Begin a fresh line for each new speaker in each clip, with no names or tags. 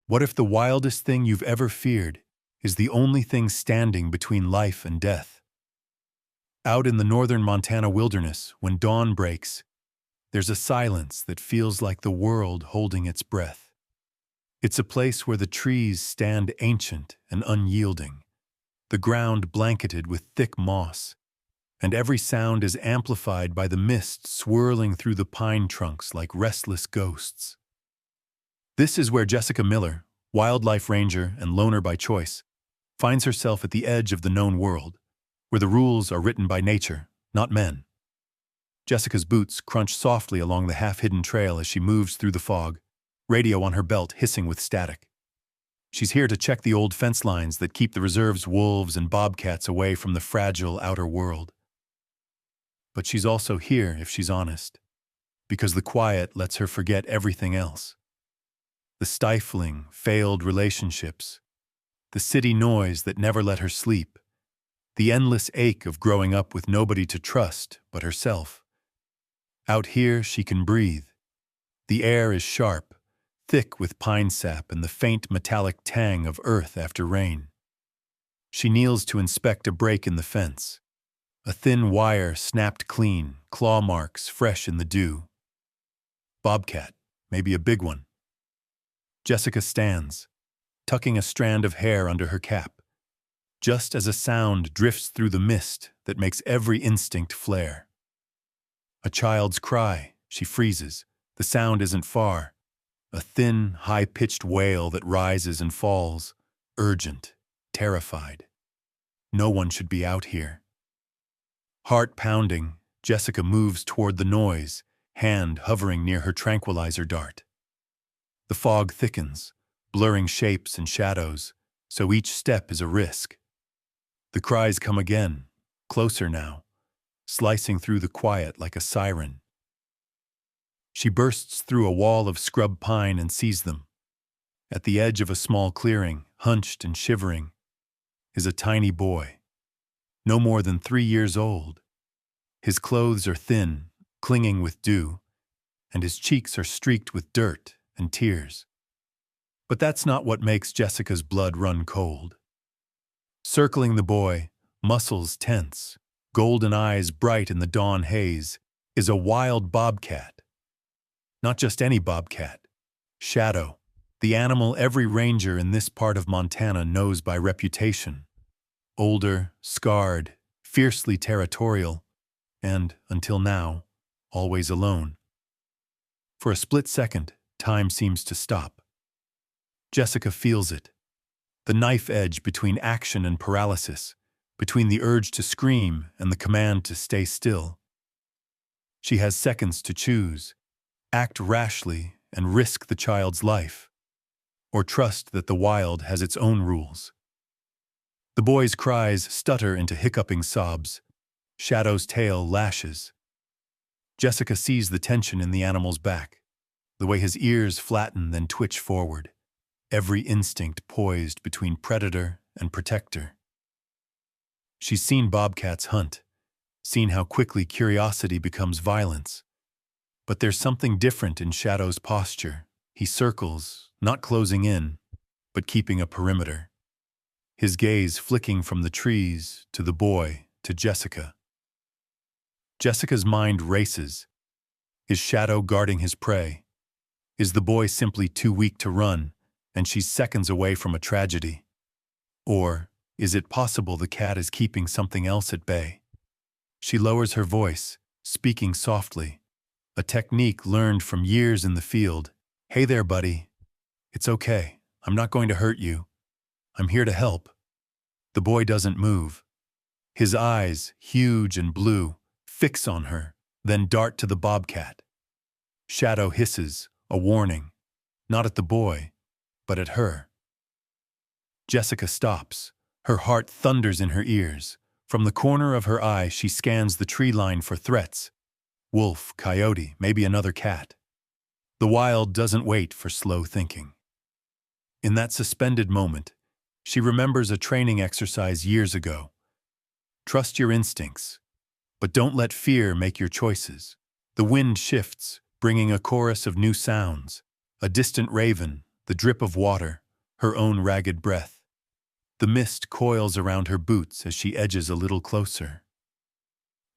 What if the wildest thing you've ever feared is the only thing standing between life and death? Out in the northern Montana wilderness, when dawn breaks, there's a silence that feels like the world holding its breath. It's a place where the trees stand ancient and unyielding, the ground blanketed with thick moss, and every sound is amplified by the mist swirling through the pine trunks like restless ghosts. This is where Jessica Miller, wildlife ranger and loner by choice, finds herself at the edge of the known world, where the rules are written by nature, not men. Jessica's boots crunch softly along the half-hidden trail as she moves through the fog, radio on her belt hissing with static. She's here to check the old fence lines that keep the reserve's wolves and bobcats away from the fragile outer world. But she's also here, if she's honest, because the quiet lets her forget everything else. The stifling, failed relationships, the city noise that never let her sleep, the endless ache of growing up with nobody to trust but herself. Out here, she can breathe. The air is sharp, thick with pine sap and the faint metallic tang of earth after rain. She kneels to inspect a break in the fence. A thin wire snapped clean, claw marks fresh in the dew. Bobcat, maybe a big one. Jessica stands, tucking a strand of hair under her cap, just as a sound drifts through the mist that makes every instinct flare. A child's cry, she freezes. The sound isn't far. A thin, high-pitched wail that rises and falls, urgent, terrified. No one should be out here. Heart pounding, Jessica moves toward the noise, hand hovering near her tranquilizer dart. The fog thickens, blurring shapes and shadows, so each step is a risk. The cries come again, closer now, slicing through the quiet like a siren. She bursts through a wall of scrub pine and sees them. At the edge of a small clearing, hunched and shivering, is a tiny boy, no more than 3 years old. His clothes are thin, clinging with dew, and his cheeks are streaked with dirt and tears. But that's not what makes Jessica's blood run cold. Circling the boy, muscles tense, golden eyes bright in the dawn haze, is a wild bobcat. Not just any bobcat. Shadow, the animal every ranger in this part of Montana knows by reputation. Older, scarred, fiercely territorial, and, until now, always alone. For a split second, time seems to stop. Jessica feels it. The knife edge between action and paralysis, between the urge to scream and the command to stay still. She has seconds to choose. Act rashly and risk the child's life, or trust that the wild has its own rules. The boy's cries stutter into hiccuping sobs. Shadow's tail lashes. Jessica sees the tension in the animal's back, the way his ears flatten then twitch forward, every instinct poised between predator and protector. She's seen bobcats hunt, seen how quickly curiosity becomes violence. But there's something different in Shadow's posture. He circles, not closing in, but keeping a perimeter. His gaze flicking from the trees to the boy to Jessica. Jessica's mind races. Is Shadow guarding his prey? Is the boy simply too weak to run, and she's seconds away from a tragedy? Or is it possible the cat is keeping something else at bay? She lowers her voice, speaking softly. A technique learned from years in the field. Hey there, buddy. It's okay. I'm not going to hurt you. I'm here to help. The boy doesn't move. His eyes, huge and blue, fix on her, then dart to the bobcat. Shadow hisses, a warning, not at the boy, but at her. Jessica stops. Her heart thunders in her ears. From the corner of her eye, she scans the tree line for threats. Wolf, coyote, maybe another cat. The wild doesn't wait for slow thinking. In that suspended moment, she remembers a training exercise years ago. Trust your instincts, but don't let fear make your choices. The wind shifts, bringing a chorus of new sounds. A distant raven, the drip of water, her own ragged breath. The mist coils around her boots as she edges a little closer.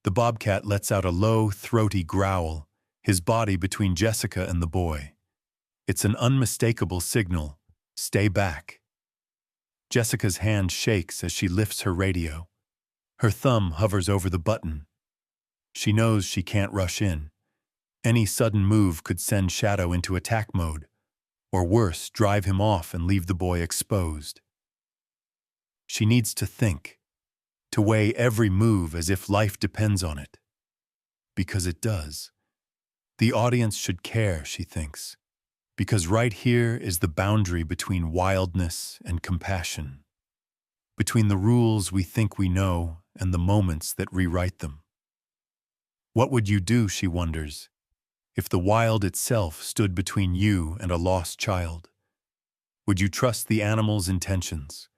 The bobcat lets out a low, throaty growl, his body between Jessica and the boy. It's an unmistakable signal. Stay back. Jessica's hand shakes as she lifts her radio. Her thumb hovers over the button. She knows she can't rush in. Any sudden move could send Shadow into attack mode, or worse, drive him off and leave the boy exposed. She needs to think, to weigh every move as if life depends on it. Because it does. The audience should care, she thinks, because right here is the boundary between wildness and compassion, between the rules we think we know and the moments that rewrite them. What would you do, she wonders, if the wild itself stood between you and a lost child? Would you trust the animal's intentions?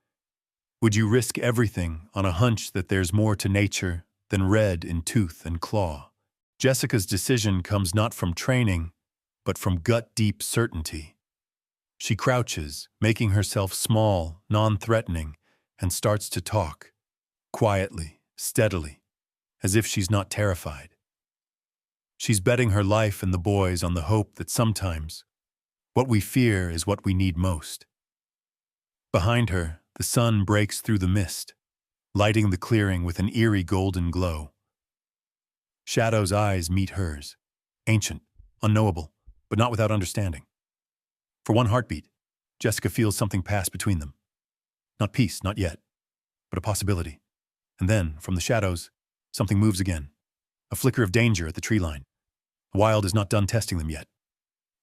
Would you risk everything on a hunch that there's more to nature than red in tooth and claw? Jessica's decision comes not from training, but from gut-deep certainty. She crouches, making herself small, non-threatening, and starts to talk, quietly, steadily, as if she's not terrified. She's betting her life and the boys on the hope that sometimes what we fear is what we need most. Behind her, the sun breaks through the mist, lighting the clearing with an eerie golden glow. Shadow's eyes meet hers, ancient, unknowable, but not without understanding. For one heartbeat, Jessica feels something pass between them. Not peace, not yet, but a possibility. And then, from the shadows, something moves again. A flicker of danger at the tree line. The wild is not done testing them yet.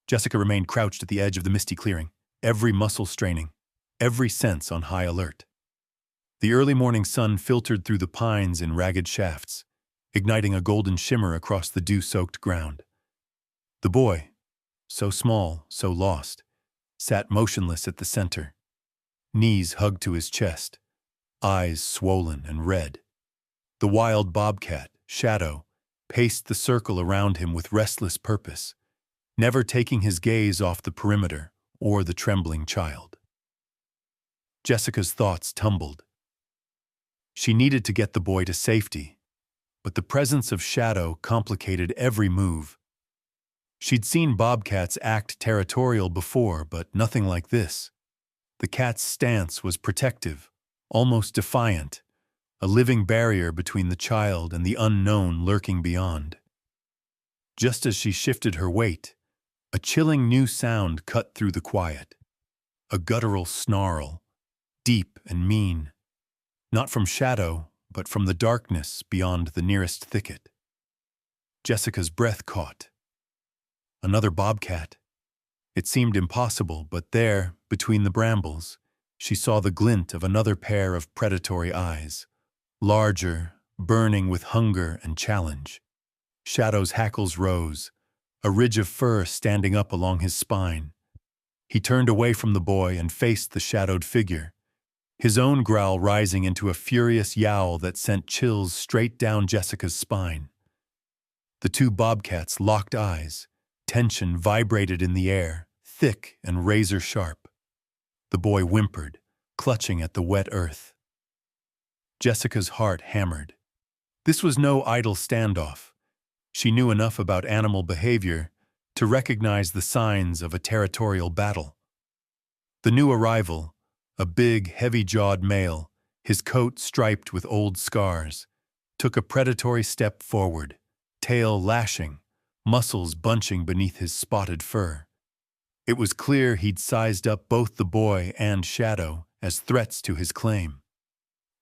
Jessica remained crouched at the edge of the misty clearing, every muscle straining, every sense on high alert. The early morning sun filtered through the pines in ragged shafts, igniting a golden shimmer across the dew-soaked ground. The boy, so small, so lost, sat motionless at the center, knees hugged to his chest, eyes swollen and red. The wild bobcat, Shadow, paced the circle around him with restless purpose, never taking his gaze off the perimeter or the trembling child. Jessica's thoughts tumbled. She needed to get the boy to safety, but the presence of Shadow complicated every move. She'd seen bobcats act territorial before, but nothing like this. The cat's stance was protective, almost defiant, a living barrier between the child and the unknown lurking beyond. Just as she shifted her weight, a chilling new sound cut through the quiet. A guttural snarl, deep and mean, not from Shadow, but from the darkness beyond the nearest thicket. Jessica's breath caught. Another bobcat. It seemed impossible, but there, between the brambles, she saw the glint of another pair of predatory eyes, larger, burning with hunger and challenge. Shadow's hackles rose, a ridge of fur standing up along his spine. He turned away from the boy and faced the shadowed figure, his own growl rising into a furious yowl that sent chills straight down Jessica's spine. The two bobcats locked eyes. Tension vibrated in the air, thick and razor-sharp. The boy whimpered, clutching at the wet earth. Jessica's heart hammered. This was no idle standoff. She knew enough about animal behavior to recognize the signs of a territorial battle. The new arrival, a big, heavy-jawed male, his coat striped with old scars, took a predatory step forward, tail lashing, muscles bunching beneath his spotted fur. It was clear he'd sized up both the boy and Shadow as threats to his claim.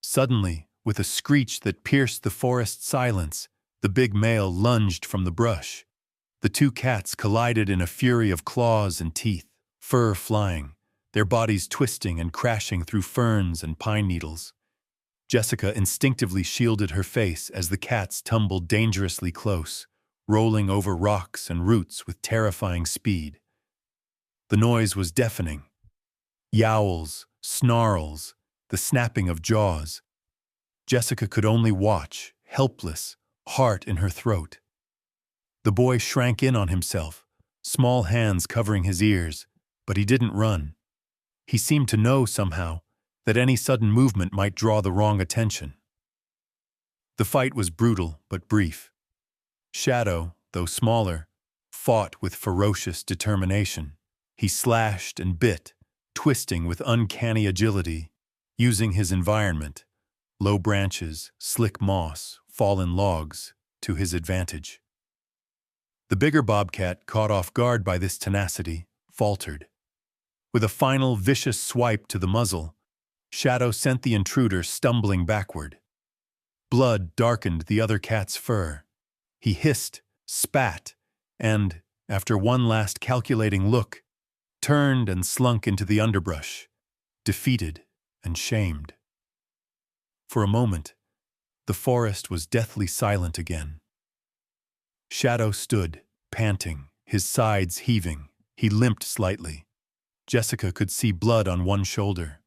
Suddenly, with a screech that pierced the forest silence, the big male lunged from the brush. The two cats collided in a fury of claws and teeth, fur flying, their bodies twisting and crashing through ferns and pine needles. Jessica instinctively shielded her face as the cats tumbled dangerously close, rolling over rocks and roots with terrifying speed. The noise was deafening. Yowls, snarls, the snapping of jaws. Jessica could only watch, helpless, heart in her throat. The boy shrank in on himself, small hands covering his ears, But he didn't run. He seemed to know somehow that any sudden movement might draw the wrong attention. The fight was brutal but brief. Shadow, though smaller, fought with ferocious determination. He slashed and bit, twisting with uncanny agility, using his environment, low branches, slick moss, fallen logs, to his advantage. The bigger bobcat, caught off guard by this tenacity, faltered. With a final vicious swipe to the muzzle, Shadow sent the intruder stumbling backward. Blood darkened the other cat's fur. He hissed, spat, and, after one last calculating look, turned and slunk into the underbrush, defeated and shamed. For a moment, the forest was deathly silent again. Shadow stood, panting, his sides heaving. He limped slightly. Jessica could see blood on one shoulder.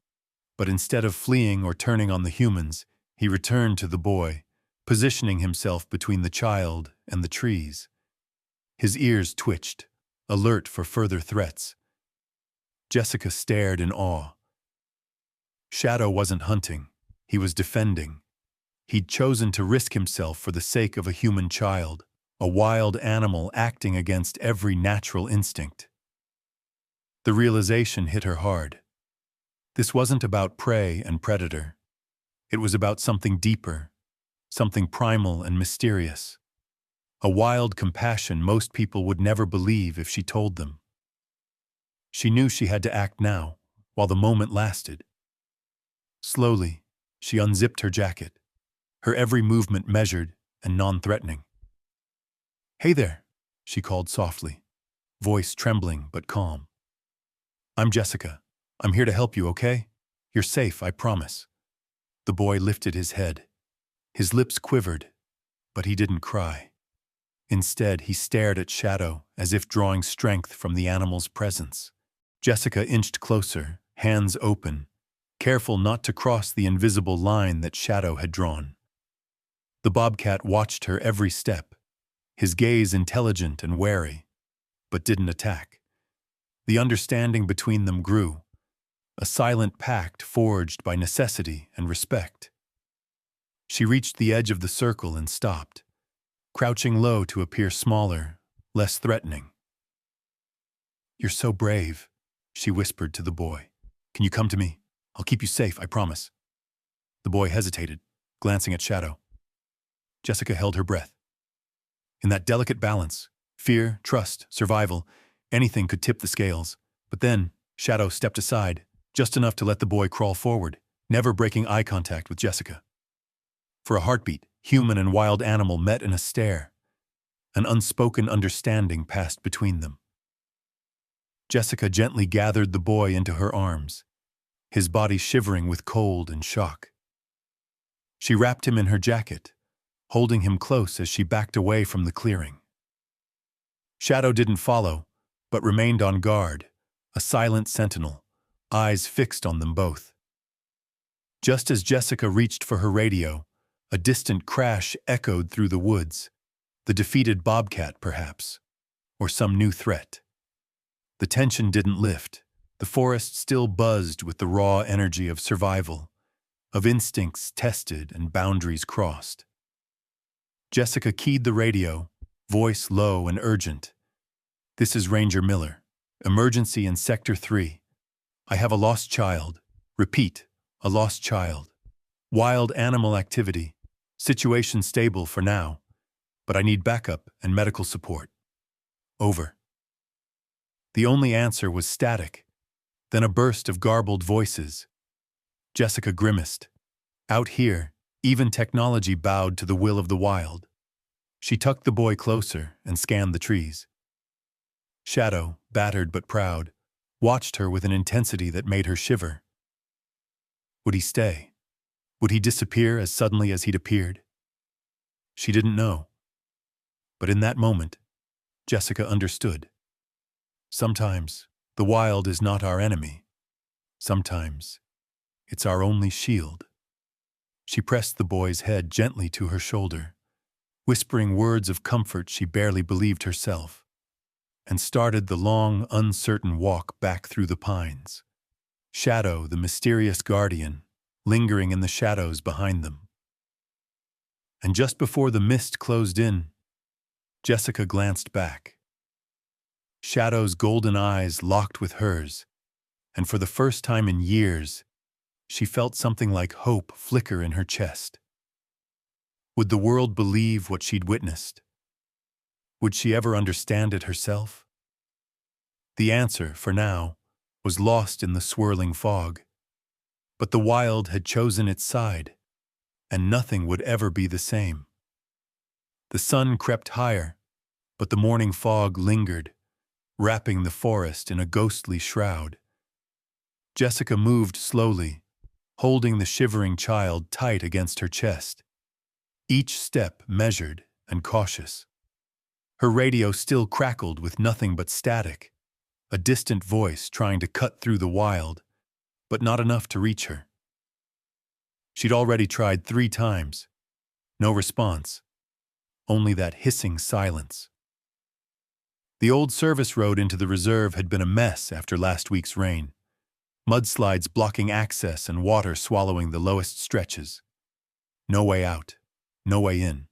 But instead of fleeing or turning on the humans, he returned to the boy, positioning himself between the child and the trees. His ears twitched, alert for further threats. Jessica stared in awe. Shadow wasn't hunting. He was defending. He'd chosen to risk himself for the sake of a human child, a wild animal acting against every natural instinct. The realization hit her hard. This wasn't about prey and predator. It was about something deeper, something primal and mysterious. A wild compassion most people would never believe if she told them. She knew she had to act now, while the moment lasted. Slowly, she unzipped her jacket, her every movement measured and non-threatening. "Hey there," she called softly, voice trembling but calm. "I'm Jessica. I'm here to help you, okay? You're safe, I promise." The boy lifted his head. His lips quivered, but he didn't cry. Instead, he stared at Shadow as if drawing strength from the animal's presence. Jessica inched closer, hands open, careful not to cross the invisible line that Shadow had drawn. The bobcat watched her every step, his gaze intelligent and wary, but didn't attack. The understanding between them grew, a silent pact forged by necessity and respect. She reached the edge of the circle and stopped, crouching low to appear smaller, less threatening. "You're so brave," she whispered to the boy. "Can you come to me? I'll keep you safe, I promise." The boy hesitated, glancing at Shadow. Jessica held her breath. In that delicate balance, fear, trust, survival, anything could tip the scales. But then, Shadow stepped aside, just enough to let the boy crawl forward, never breaking eye contact with Jessica. For a heartbeat, human and wild animal met in a stare. An unspoken understanding passed between them. Jessica gently gathered the boy into her arms, his body shivering with cold and shock. She wrapped him in her jacket, holding him close as she backed away from the clearing. Shadow didn't follow, but remained on guard, a silent sentinel, eyes fixed on them both. Just as Jessica reached for her radio, a distant crash echoed through the woods, the defeated bobcat perhaps, or some new threat. The tension didn't lift. The forest still buzzed with the raw energy of survival, of instincts tested and boundaries crossed. Jessica keyed the radio, voice low and urgent. "This is Ranger Miller. Emergency in Sector 3. I have a lost child. Repeat, a lost child. Wild animal activity. Situation stable for now, but I need backup and medical support. Over." The only answer was static, then a burst of garbled voices. Jessica grimaced. Out here, even technology bowed to the will of the wild. She tucked the boy closer and scanned the trees. Shadow, battered but proud, watched her with an intensity that made her shiver. Would he stay? Would he disappear as suddenly as he'd appeared? She didn't know. But in that moment, Jessica understood. Sometimes, the wild is not our enemy. Sometimes, it's our only shield. She pressed the boy's head gently to her shoulder, whispering words of comfort she barely believed herself. and started the long, uncertain walk back through the pines. Shadow, the mysterious guardian, lingering in the shadows behind them. And just before the mist closed in, Jessica glanced back. Shadow's golden eyes locked with hers, and for the first time in years, she felt something like hope flicker in her chest. Would the world believe what she'd witnessed? Would she ever understand it herself? The answer, for now, was lost in the swirling fog. But the wild had chosen its side, and nothing would ever be the same. The sun crept higher, but the morning fog lingered, wrapping the forest in a ghostly shroud. Jessica moved slowly, holding the shivering child tight against her chest, each step measured and cautious. Her radio still crackled with nothing but static, a distant voice trying to cut through the wild, but not enough to reach her. She'd already tried 3 times. No response, only that hissing silence. The old service road into the reserve had been a mess after last week's rain, mudslides blocking access and water swallowing the lowest stretches. No way out, no way in,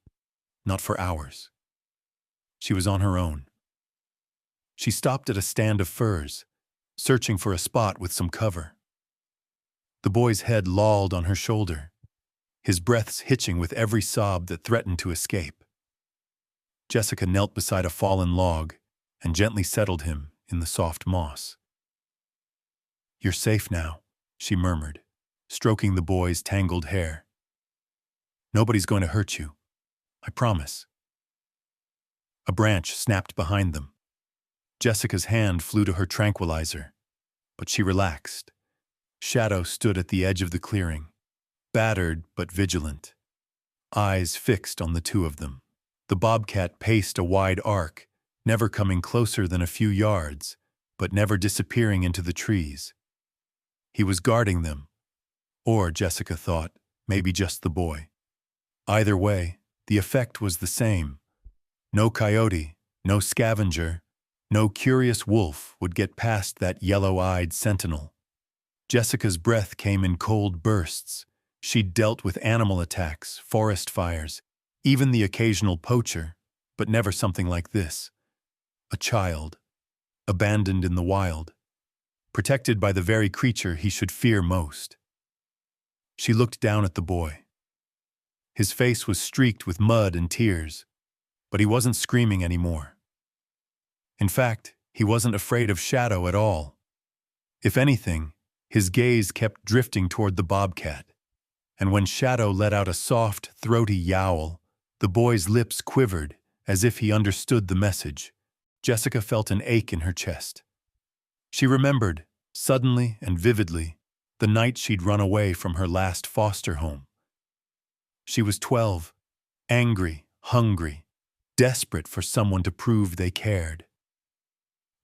not for hours. She was on her own. She stopped at a stand of firs, searching for a spot with some cover. The boy's head lolled on her shoulder, his breaths hitching with every sob that threatened to escape. Jessica knelt beside a fallen log and gently settled him in the soft moss. "You're safe now," she murmured, stroking the boy's tangled hair. "Nobody's going to hurt you. I promise." A branch snapped behind them. Jessica's hand flew to her tranquilizer, but she relaxed. Shadow stood at the edge of the clearing, battered but vigilant, eyes fixed on the two of them. The bobcat paced a wide arc, never coming closer than a few yards, but never disappearing into the trees. He was guarding them, or, Jessica thought, maybe just the boy. Either way, the effect was the same. No coyote, no scavenger, no curious wolf would get past that yellow-eyed sentinel. Jessica's breath came in cold bursts. She'd dealt with animal attacks, forest fires, even the occasional poacher, but never something like this. A child, abandoned in the wild, protected by the very creature he should fear most. She looked down at the boy. His face was streaked with mud and tears, but he wasn't screaming anymore. In fact, he wasn't afraid of Shadow at all. If anything, his gaze kept drifting toward the bobcat, and when Shadow let out a soft, throaty yowl, the boy's lips quivered as if he understood the message. Jessica felt an ache in her chest. She remembered, suddenly and vividly, the night she'd run away from her last foster home. She was 12, angry, hungry, desperate for someone to prove they cared.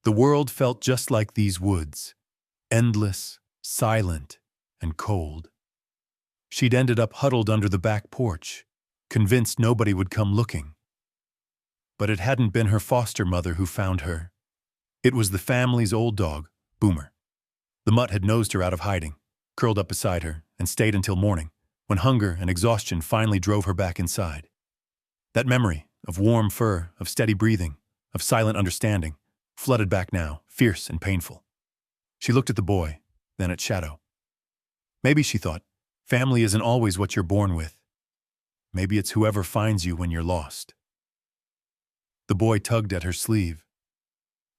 The world felt just like these woods, endless, silent, and cold. She'd ended up huddled under the back porch, convinced nobody would come looking. But it hadn't been her foster mother who found her. It was the family's old dog, Boomer. The mutt had nosed her out of hiding, curled up beside her, and stayed until morning, when hunger and exhaustion finally drove her back inside. That memory of warm fur, of steady breathing, of silent understanding, flooded back now, fierce and painful. She looked at the boy, then at Shadow. Maybe, she thought, family isn't always what you're born with. Maybe it's whoever finds you when you're lost. The boy tugged at her sleeve.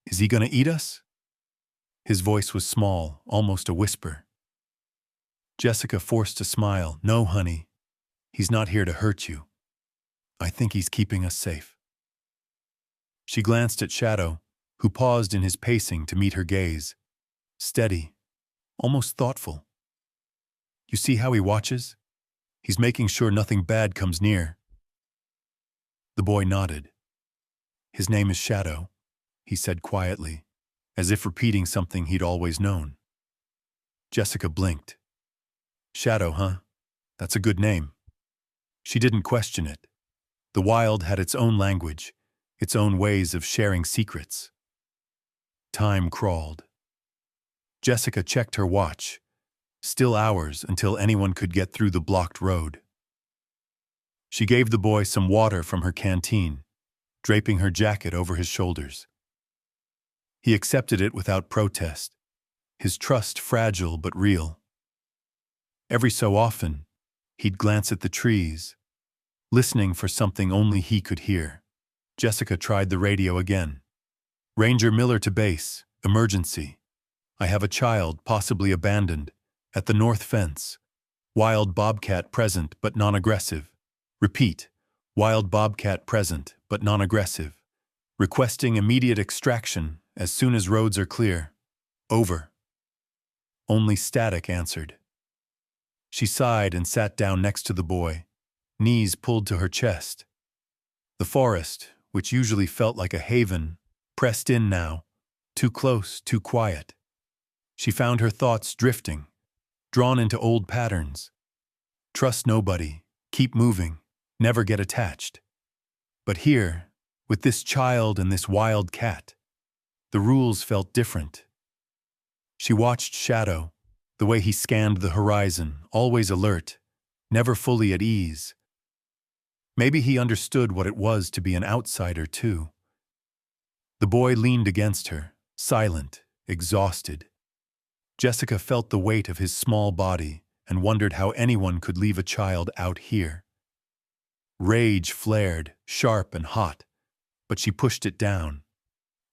"Is he gonna eat us?" His voice was small, almost a whisper. Jessica forced a smile. "No, honey. He's not here to hurt you. I think he's keeping us safe." She glanced at Shadow, who paused in his pacing to meet her gaze. Steady, almost thoughtful. "You see how he watches? He's making sure nothing bad comes near." The boy nodded. "His name is Shadow," he said quietly, as if repeating something he'd always known. Jessica blinked. "Shadow, huh? That's a good name." She didn't question it. The wild had its own language, its own ways of sharing secrets. Time crawled. Jessica checked her watch. Still hours until anyone could get through the blocked road. She gave the boy some water from her canteen, draping her jacket over his shoulders. He accepted it without protest, his trust fragile but real. Every so often, he'd glance at the trees, listening for something only he could hear. Jessica tried the radio again. Ranger Miller to base, emergency. I have a child, possibly abandoned, at the north fence. Wild bobcat present but non-aggressive. Repeat, wild bobcat present but non-aggressive. Requesting immediate extraction as soon as roads are clear. Over. Only static answered. She sighed and sat down next to the boy, knees pulled to her chest. The forest, which usually felt like a haven, pressed in now, too close, too quiet. She found her thoughts drifting, drawn into old patterns. Trust nobody, keep moving, never get attached. But here, with this child and this wild cat, the rules felt different. She watched Shadow, the way he scanned the horizon, always alert, never fully at ease. Maybe he understood what it was to be an outsider, too. The boy leaned against her, silent, exhausted. Jessica felt the weight of his small body and wondered how anyone could leave a child out here. Rage flared, sharp and hot, but she pushed it down.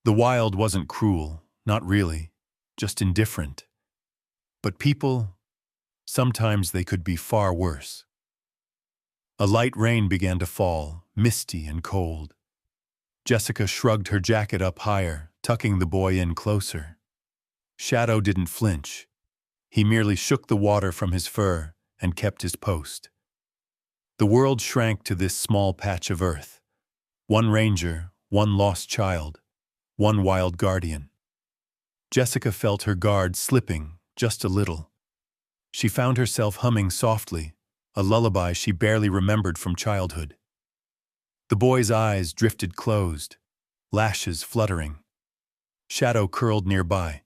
The wild wasn't cruel, not really, just indifferent. But people, sometimes they could be far worse. A light rain began to fall, misty and cold. Jessica shrugged her jacket up higher, tucking the boy in closer. Shadow didn't flinch. He merely shook the water from his fur and kept his post. The world shrank to this small patch of earth. One ranger, one lost child, one wild guardian. Jessica felt her guard slipping just a little. She found herself humming softly, a lullaby she barely remembered from childhood. The boy's eyes drifted closed, lashes fluttering. Shadow curled nearby,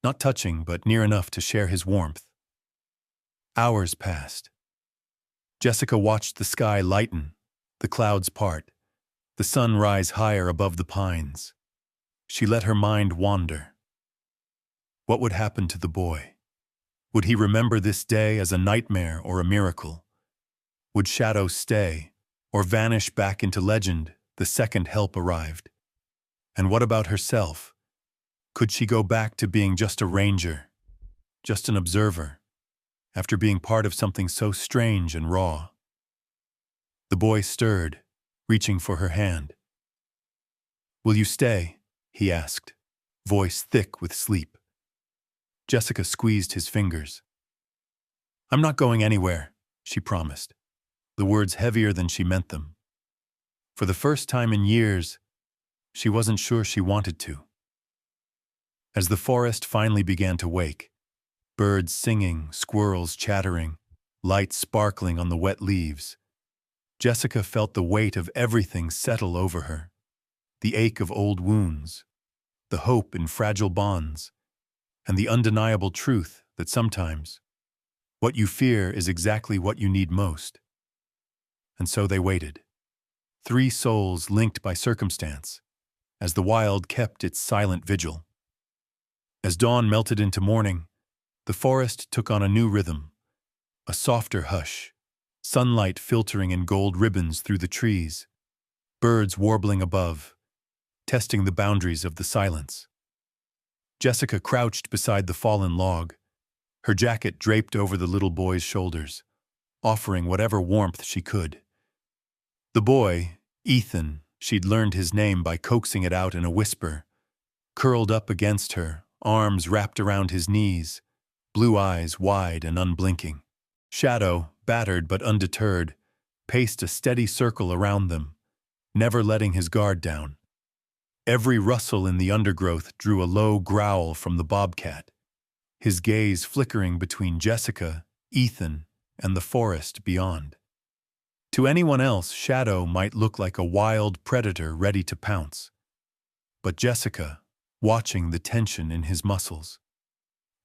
not touching but near enough to share his warmth. Hours passed. Jessica watched the sky lighten, the clouds part, the sun rise higher above the pines. She let her mind wander. What would happen to the boy? Would he remember this day as a nightmare or a miracle? Would Shadow stay, or vanish back into legend the second help arrived? And what about herself? Could she go back to being just a ranger, just an observer, after being part of something so strange and raw? The boy stirred, reaching for her hand. "Will you stay?" he asked, voice thick with sleep. Jessica squeezed his fingers. "I'm not going anywhere," she promised, the words heavier than she meant them. For the first time in years, she wasn't sure she wanted to. As the forest finally began to wake, birds singing, squirrels chattering, light sparkling on the wet leaves, Jessica felt the weight of everything settle over her. The ache of old wounds, the hope in fragile bonds, and the undeniable truth that sometimes what you fear is exactly what you need most. And so they waited. 3 souls linked by circumstance, as the wild kept its silent vigil. As dawn melted into morning, the forest took on a new rhythm, a softer hush, sunlight filtering in gold ribbons through the trees, birds warbling above, testing the boundaries of the silence. Jessica crouched beside the fallen log, her jacket draped over the little boy's shoulders, offering whatever warmth she could. The boy, Ethan, she'd learned his name by coaxing it out in a whisper, curled up against her, arms wrapped around his knees, blue eyes wide and unblinking. Shadow, battered but undeterred, paced a steady circle around them, never letting his guard down. Every rustle in the undergrowth drew a low growl from the bobcat, his gaze flickering between Jessica, Ethan, and the forest beyond. To anyone else, Shadow might look like a wild predator ready to pounce. But Jessica, watching the tension in his muscles.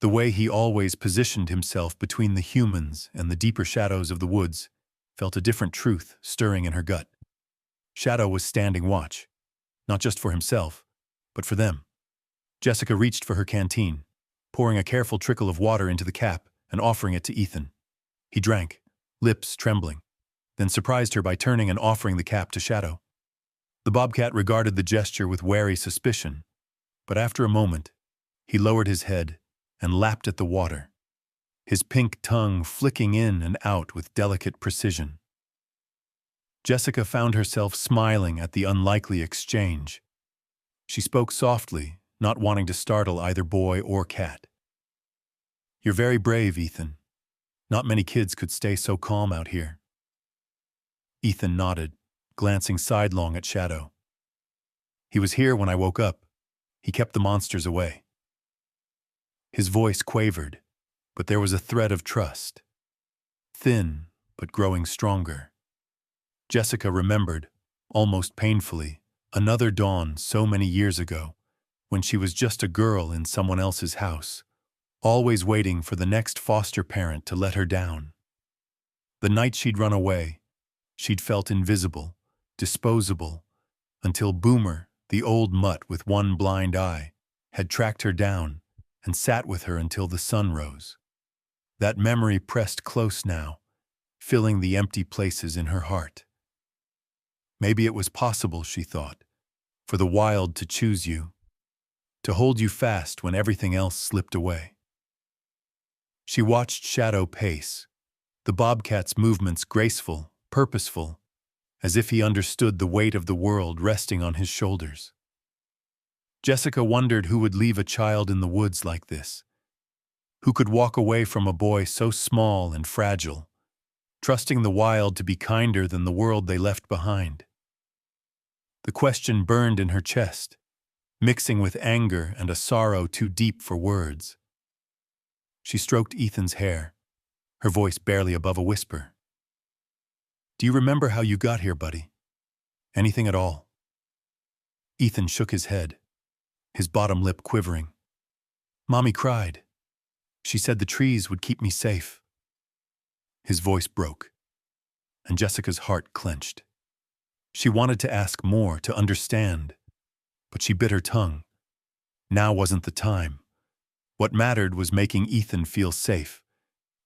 The way he always positioned himself between the humans and the deeper shadows of the woods felt a different truth stirring in her gut. Shadow was standing watch, not just for himself, but for them. Jessica reached for her canteen, pouring a careful trickle of water into the cap and offering it to Ethan. He drank, lips trembling, then surprised her by turning and offering the cap to Shadow. The Bobcat regarded the gesture with wary suspicion, but after a moment, he lowered his head and lapped at the water, his pink tongue flicking in and out with delicate precision. Jessica found herself smiling at the unlikely exchange. She spoke softly, not wanting to startle either boy or cat. "You're very brave, Ethan. Not many kids could stay so calm out here." Ethan nodded, glancing sidelong at Shadow. "He was here when I woke up. He kept the monsters away." His voice quavered, but there was a thread of trust. Thin, but growing stronger. Jessica remembered, almost painfully, another dawn so many years ago, when she was just a girl in someone else's house, always waiting for the next foster parent to let her down. The night she'd run away, she'd felt invisible, disposable, until Boomer, the old mutt with one blind eye, had tracked her down and sat with her until the sun rose. That memory pressed close now, filling the empty places in her heart. Maybe it was possible, she thought, for the wild to choose you, to hold you fast when everything else slipped away. She watched Shadow pace, the Bobcat's movements graceful, purposeful, as if he understood the weight of the world resting on his shoulders. Jessica wondered who would leave a child in the woods like this, who could walk away from a boy so small and fragile, trusting the wild to be kinder than the world they left behind. The question burned in her chest, mixing with anger and a sorrow too deep for words. She stroked Ethan's hair, her voice barely above a whisper. "Do you remember how you got here, buddy? Anything at all?" Ethan shook his head, his bottom lip quivering. "Mommy cried. She said the trees would keep me safe." His voice broke, and Jessica's heart clenched. She wanted to ask more, to understand, but she bit her tongue. Now wasn't the time. What mattered was making Ethan feel safe,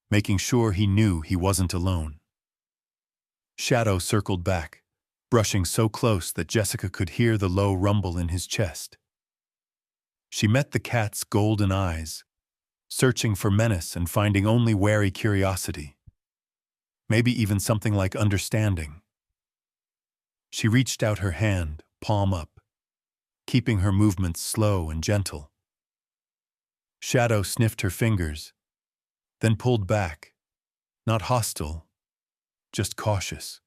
making sure he knew he wasn't alone. Shadow circled back, brushing so close that Jessica could hear the low rumble in his chest. She met the cat's golden eyes, searching for menace and finding only wary curiosity. Maybe even something like understanding. She reached out her hand, palm up, keeping her movements slow and gentle. Shadow sniffed her fingers, then pulled back, not hostile, just cautious.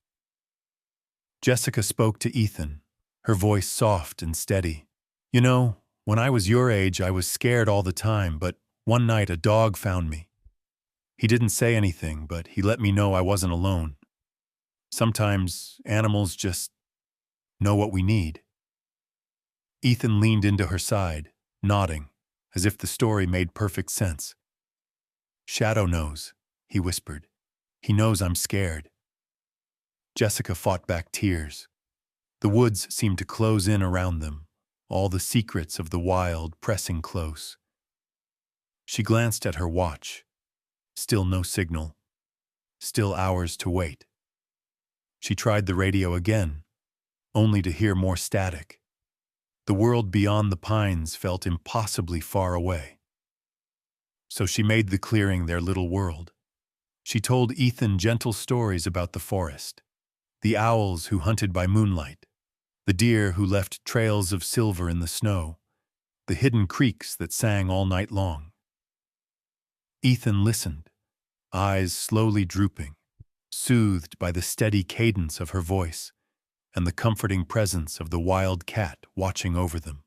Jessica spoke to Ethan, her voice soft and steady. "You know, when I was your age, I was scared all the time, but one night a dog found me. He didn't say anything, but he let me know I wasn't alone. Sometimes animals just know what we need." Ethan leaned into her side, nodding, as if the story made perfect sense. "Shadow knows," he whispered. "He knows I'm scared." Jessica fought back tears. The woods seemed to close in around them, all the secrets of the wild pressing close. She glanced at her watch. Still no signal. Still hours to wait. She tried the radio again, only to hear more static. The world beyond the pines felt impossibly far away. So she made the clearing their little world. She told Ethan gentle stories about the forest, the owls who hunted by moonlight, the deer who left trails of silver in the snow, the hidden creeks that sang all night long. Ethan listened, eyes slowly drooping, soothed by the steady cadence of her voice and the comforting presence of the wild cat watching over them.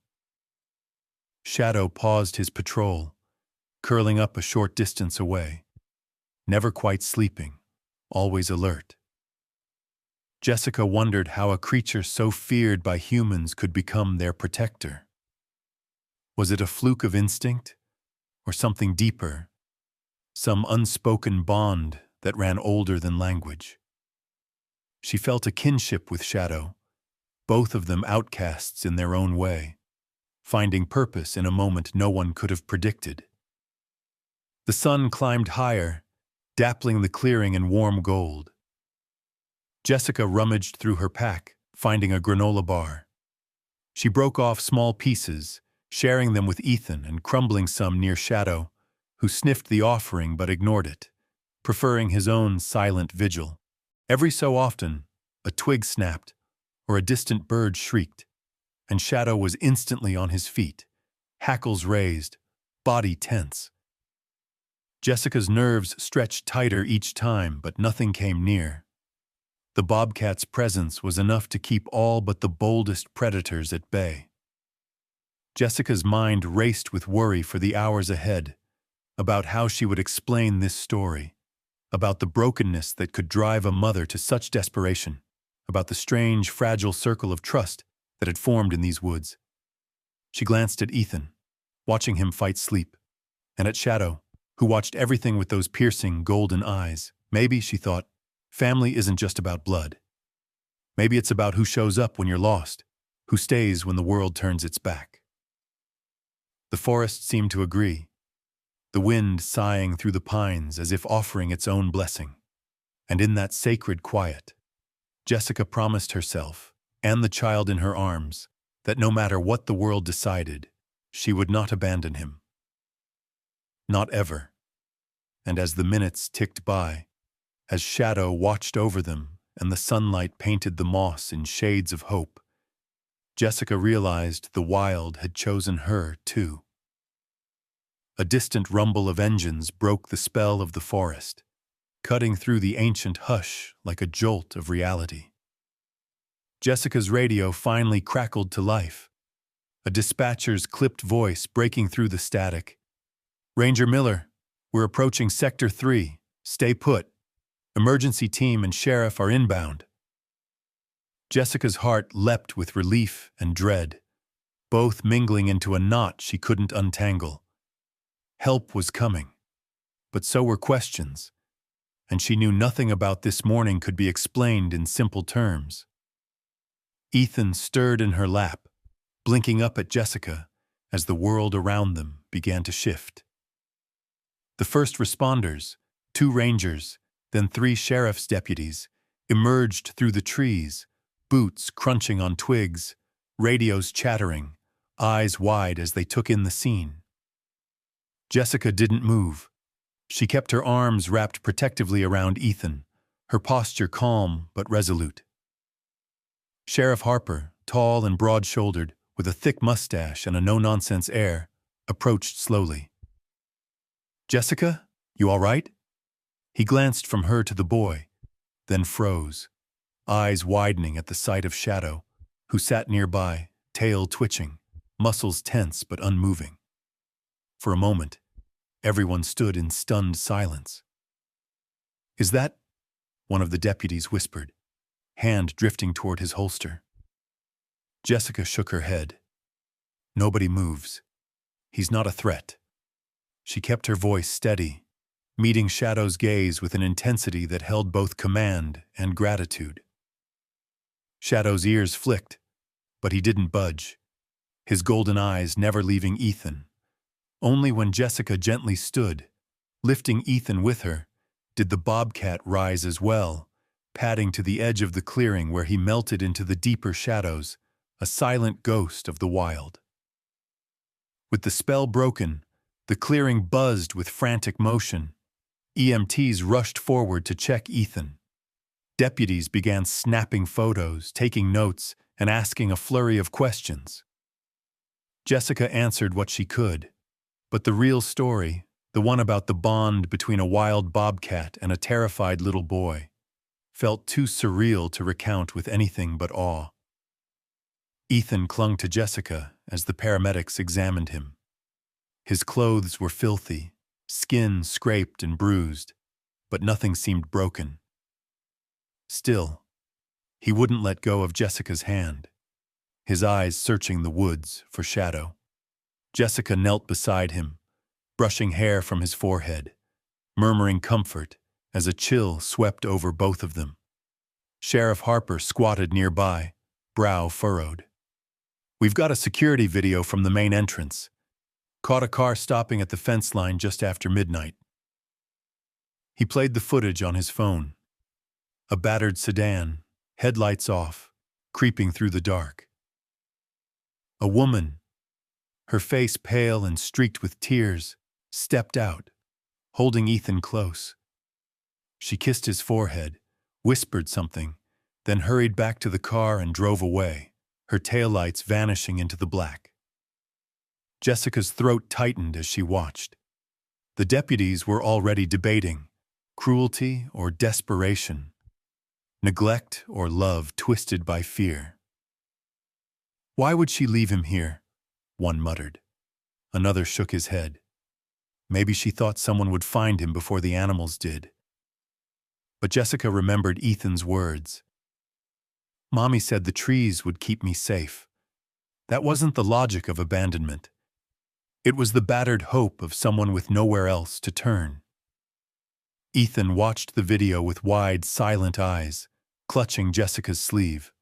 Shadow paused his patrol, curling up a short distance away, never quite sleeping, always alert. Jessica wondered how a creature so feared by humans could become their protector. Was it a fluke of instinct, or something deeper, some unspoken bond that ran older than language? She felt a kinship with Shadow, both of them outcasts in their own way, finding purpose in a moment no one could have predicted. The sun climbed higher, dappling the clearing in warm gold. Jessica rummaged through her pack, finding a granola bar. She broke off small pieces, sharing them with Ethan and crumbling some near Shadow, who sniffed the offering but ignored it, preferring his own silent vigil. Every so often, a twig snapped, or a distant bird shrieked, and Shadow was instantly on his feet, hackles raised, body tense. Jessica's nerves stretched tighter each time, but nothing came near. The bobcat's presence was enough to keep all but the boldest predators at bay. Jessica's mind raced with worry for the hours ahead, about how she would explain this story, about the brokenness that could drive a mother to such desperation, about the strange, fragile circle of trust that had formed in these woods. She glanced at Ethan, watching him fight sleep, and at Shadow, who watched everything with those piercing, golden eyes. Maybe, she thought, family isn't just about blood. Maybe it's about who shows up when you're lost, who stays when the world turns its back. The forest seemed to agree, the wind sighing through the pines as if offering its own blessing. And in that sacred quiet, Jessica promised herself, and the child in her arms, that no matter what the world decided, she would not abandon him. Not ever. And as the minutes ticked by, as Shadow watched over them and the sunlight painted the moss in shades of hope, Jessica realized the wild had chosen her, too. A distant rumble of engines broke the spell of the forest, cutting through the ancient hush like a jolt of reality. Jessica's radio finally crackled to life, a dispatcher's clipped voice breaking through the static. "Ranger Miller, we're approaching Sector 3. Stay put. Emergency team and sheriff are inbound." Jessica's heart leapt with relief and dread, both mingling into a knot she couldn't untangle. Help was coming, but so were questions, and she knew nothing about this morning could be explained in simple terms. Ethan stirred in her lap, blinking up at Jessica as the world around them began to shift. The first responders, 2 rangers, then 3 sheriff's deputies, emerged through the trees, boots crunching on twigs, radios chattering, eyes wide as they took in the scene. Jessica didn't move. She kept her arms wrapped protectively around Ethan, her posture calm but resolute. Sheriff Harper, tall and broad-shouldered, with a thick mustache and a no-nonsense air, approached slowly. "Jessica, you all right?" He glanced from her to the boy, then froze, eyes widening at the sight of Shadow, who sat nearby, tail twitching, muscles tense but unmoving. For a moment, everyone stood in stunned silence. "Is that?" one of the deputies whispered, hand drifting toward his holster. Jessica shook her head. "Nobody moves. He's not a threat." She kept her voice steady, meeting Shadow's gaze with an intensity that held both command and gratitude. Shadow's ears flicked, but he didn't budge, his golden eyes never leaving Ethan. Only when Jessica gently stood, lifting Ethan with her, did the bobcat rise as well, padding to the edge of the clearing where he melted into the deeper shadows, a silent ghost of the wild. With the spell broken, the clearing buzzed with frantic motion. EMTs rushed forward to check Ethan. Deputies began snapping photos, taking notes, and asking a flurry of questions. Jessica answered what she could, but the real story, the one about the bond between a wild bobcat and a terrified little boy, felt too surreal to recount with anything but awe. Ethan clung to Jessica as the paramedics examined him. His clothes were filthy, skin scraped and bruised, but nothing seemed broken. Still, he wouldn't let go of Jessica's hand, his eyes searching the woods for Shadow. Jessica knelt beside him, brushing hair from his forehead, murmuring comfort as a chill swept over both of them. Sheriff Harper squatted nearby, brow furrowed. "We've got a security video from the main entrance. Caught a car stopping at the fence line just after midnight." He played the footage on his phone. A battered sedan, headlights off, creeping through the dark. A woman, her face pale and streaked with tears, stepped out, holding Ethan close. She kissed his forehead, whispered something, then hurried back to the car and drove away, her taillights vanishing into the black. Jessica's throat tightened as she watched. The deputies were already debating cruelty or desperation, neglect or love twisted by fear. "Why would she leave him here?" one muttered. Another shook his head. Maybe she thought someone would find him before the animals did. But Jessica remembered Ethan's words. "Mommy said the trees would keep me safe." That wasn't the logic of abandonment. It was the battered hope of someone with nowhere else to turn. Ethan watched the video with wide, silent eyes, clutching Jessica's sleeve.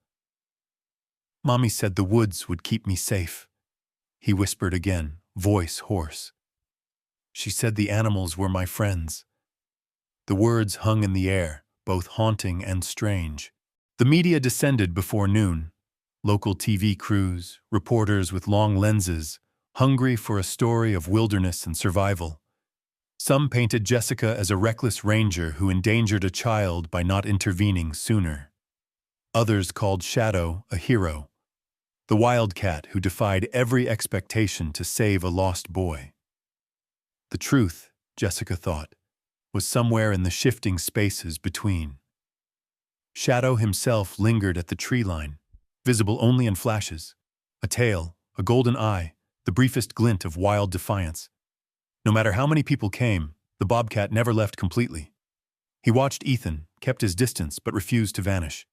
"Mommy said the woods would keep me safe," he whispered again, voice hoarse. "She said the animals were my friends." The words hung in the air, both haunting and strange. The media descended before noon. Local TV crews, reporters with long lenses, hungry for a story of wilderness and survival. Some painted Jessica as a reckless ranger who endangered a child by not intervening sooner. Others called Shadow a hero, the wildcat who defied every expectation to save a lost boy. The truth, Jessica thought, was somewhere in the shifting spaces between. Shadow himself lingered at the tree line, visible only in flashes. A tail, a golden eye, the briefest glint of wild defiance. No matter how many people came, the Bobcat never left completely. He watched Ethan, kept his distance, but refused to vanish.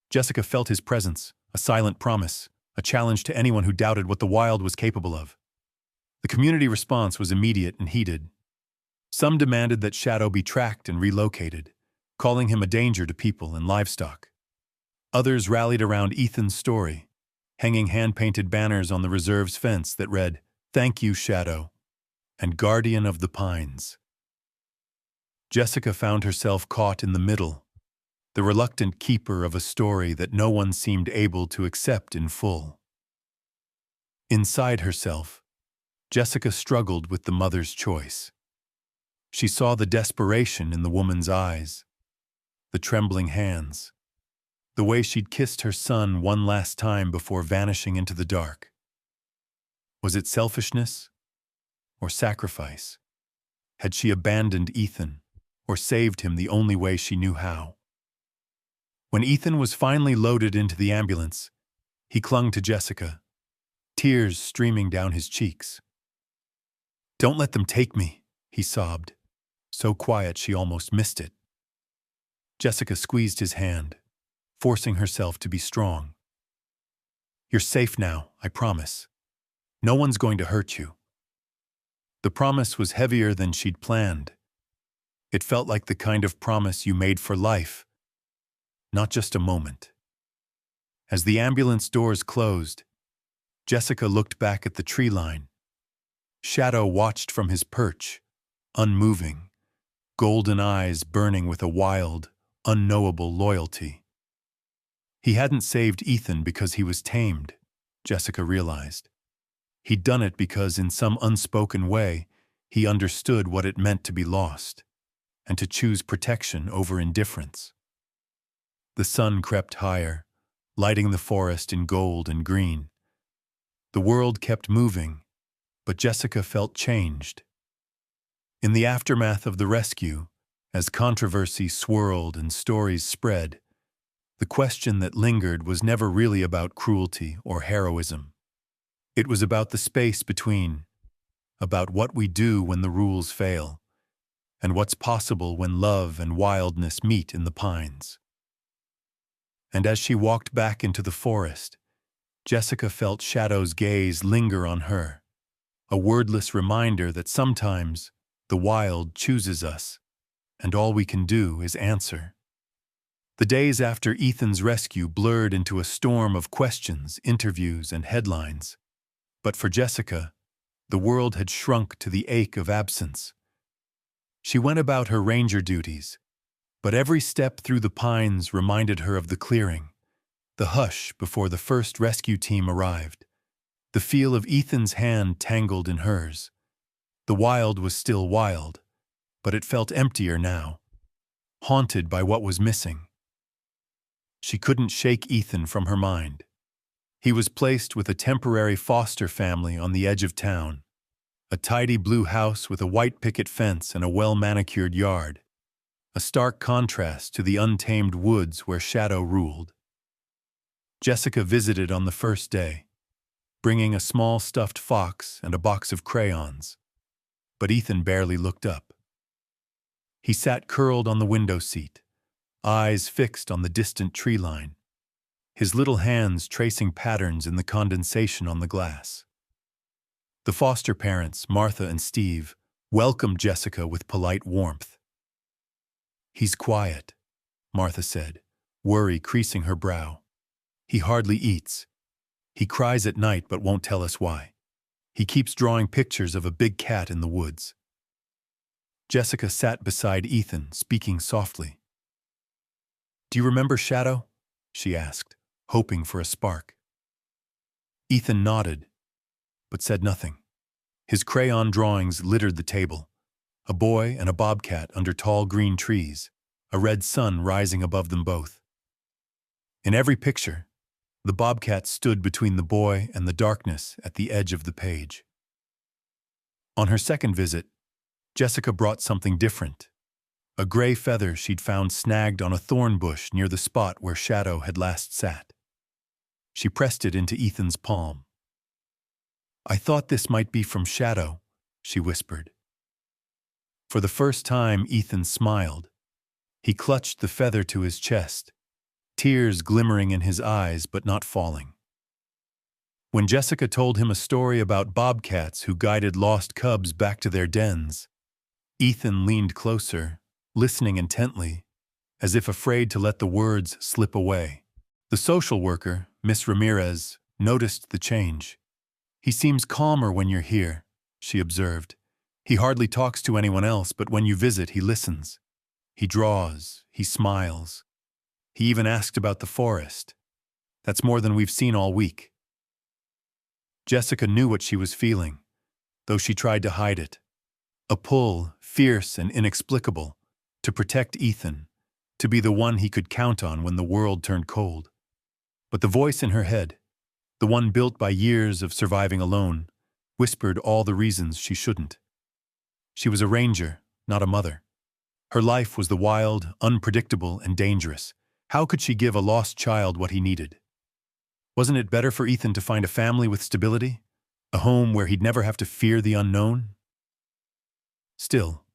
Jessica felt his presence, a silent promise, a challenge to anyone who doubted what the wild was capable of. The community response was immediate and heated. Some demanded that Shadow be tracked and relocated, calling him a danger to people and livestock. Others rallied around Ethan's story, hanging hand-painted banners on the reserve's fence that read, "Thank you, Shadow," and "Guardian of the Pines." Jessica found herself caught in the middle, the reluctant keeper of a story that no one seemed able to accept in full. Inside herself, Jessica struggled with the mother's choice. She saw the desperation in the woman's eyes, the trembling hands, the way she'd kissed her son one last time before vanishing into the dark. Was it selfishness or sacrifice? Had she abandoned Ethan or saved him the only way she knew how? When Ethan was finally loaded into the ambulance, he clung to Jessica, tears streaming down his cheeks. "Don't let them take me," he sobbed, so quiet she almost missed it. Jessica squeezed his hand, forcing herself to be strong. "You're safe now, I promise. No one's going to hurt you." The promise was heavier than she'd planned. It felt like the kind of promise you made for life, not just a moment. As the ambulance doors closed, Jessica looked back at the tree line. Shadow watched from his perch, unmoving, golden eyes burning with a wild, unknowable loyalty. He hadn't saved Ethan because he was tamed, Jessica realized. He'd done it because, in some unspoken way, he understood what it meant to be lost, and to choose protection over indifference. The sun crept higher, lighting the forest in gold and green. The world kept moving, but Jessica felt changed. In the aftermath of the rescue, as controversy swirled and stories spread, the question that lingered was never really about cruelty or heroism. It was about the space between, about what we do when the rules fail, and what's possible when love and wildness meet in the pines. And as she walked back into the forest, Jessica felt Shadow's gaze linger on her, a wordless reminder that sometimes the wild chooses us, and all we can do is answer. The days after Ethan's rescue blurred into a storm of questions, interviews, and headlines. But for Jessica, the world had shrunk to the ache of absence. She went about her ranger duties, but every step through the pines reminded her of the clearing, the hush before the first rescue team arrived, the feel of Ethan's hand tangled in hers. The wild was still wild, but it felt emptier now, haunted by what was missing. She couldn't shake Ethan from her mind. He was placed with a temporary foster family on the edge of town, a tidy blue house with a white picket fence and a well-manicured yard, a stark contrast to the untamed woods where Shadow ruled. Jessica visited on the first day, bringing a small stuffed fox and a box of crayons, but Ethan barely looked up. He sat curled on the window seat, eyes fixed on the distant tree line, his little hands tracing patterns in the condensation on the glass. The foster parents, Martha and Steve, welcomed Jessica with polite warmth. "He's quiet," Martha said, worry creasing her brow. "He hardly eats. He cries at night but won't tell us why. He keeps drawing pictures of a big cat in the woods." Jessica sat beside Ethan, speaking softly. "Do you remember Shadow?" she asked, hoping for a spark. Ethan nodded, but said nothing. His crayon drawings littered the table, a boy and a bobcat under tall green trees, a red sun rising above them both. In every picture, the bobcat stood between the boy and the darkness at the edge of the page. On her second visit, Jessica brought something different, a gray feather she'd found snagged on a thorn bush near the spot where Shadow had last sat. She pressed it into Ethan's palm. "I thought this might be from Shadow," she whispered. For the first time, Ethan smiled. He clutched the feather to his chest, tears glimmering in his eyes but not falling. When Jessica told him a story about bobcats who guided lost cubs back to their dens, Ethan leaned closer, listening intently, as if afraid to let the words slip away. The social worker, Miss Ramirez, noticed the change. "He seems calmer when you're here," she observed. "He hardly talks to anyone else, but when you visit, he listens. He draws, he smiles. He even asked about the forest. That's more than we've seen all week." Jessica knew what she was feeling, though she tried to hide it. A pull, fierce and inexplicable, to protect Ethan, to be the one he could count on when the world turned cold. But the voice in her head, the one built by years of surviving alone, whispered all the reasons she shouldn't. She was a ranger, not a mother. Her life was the wild, unpredictable, and dangerous. How could she give a lost child what he needed? Wasn't it better for Ethan to find a family with stability? A home where he'd never have to fear the unknown? Still,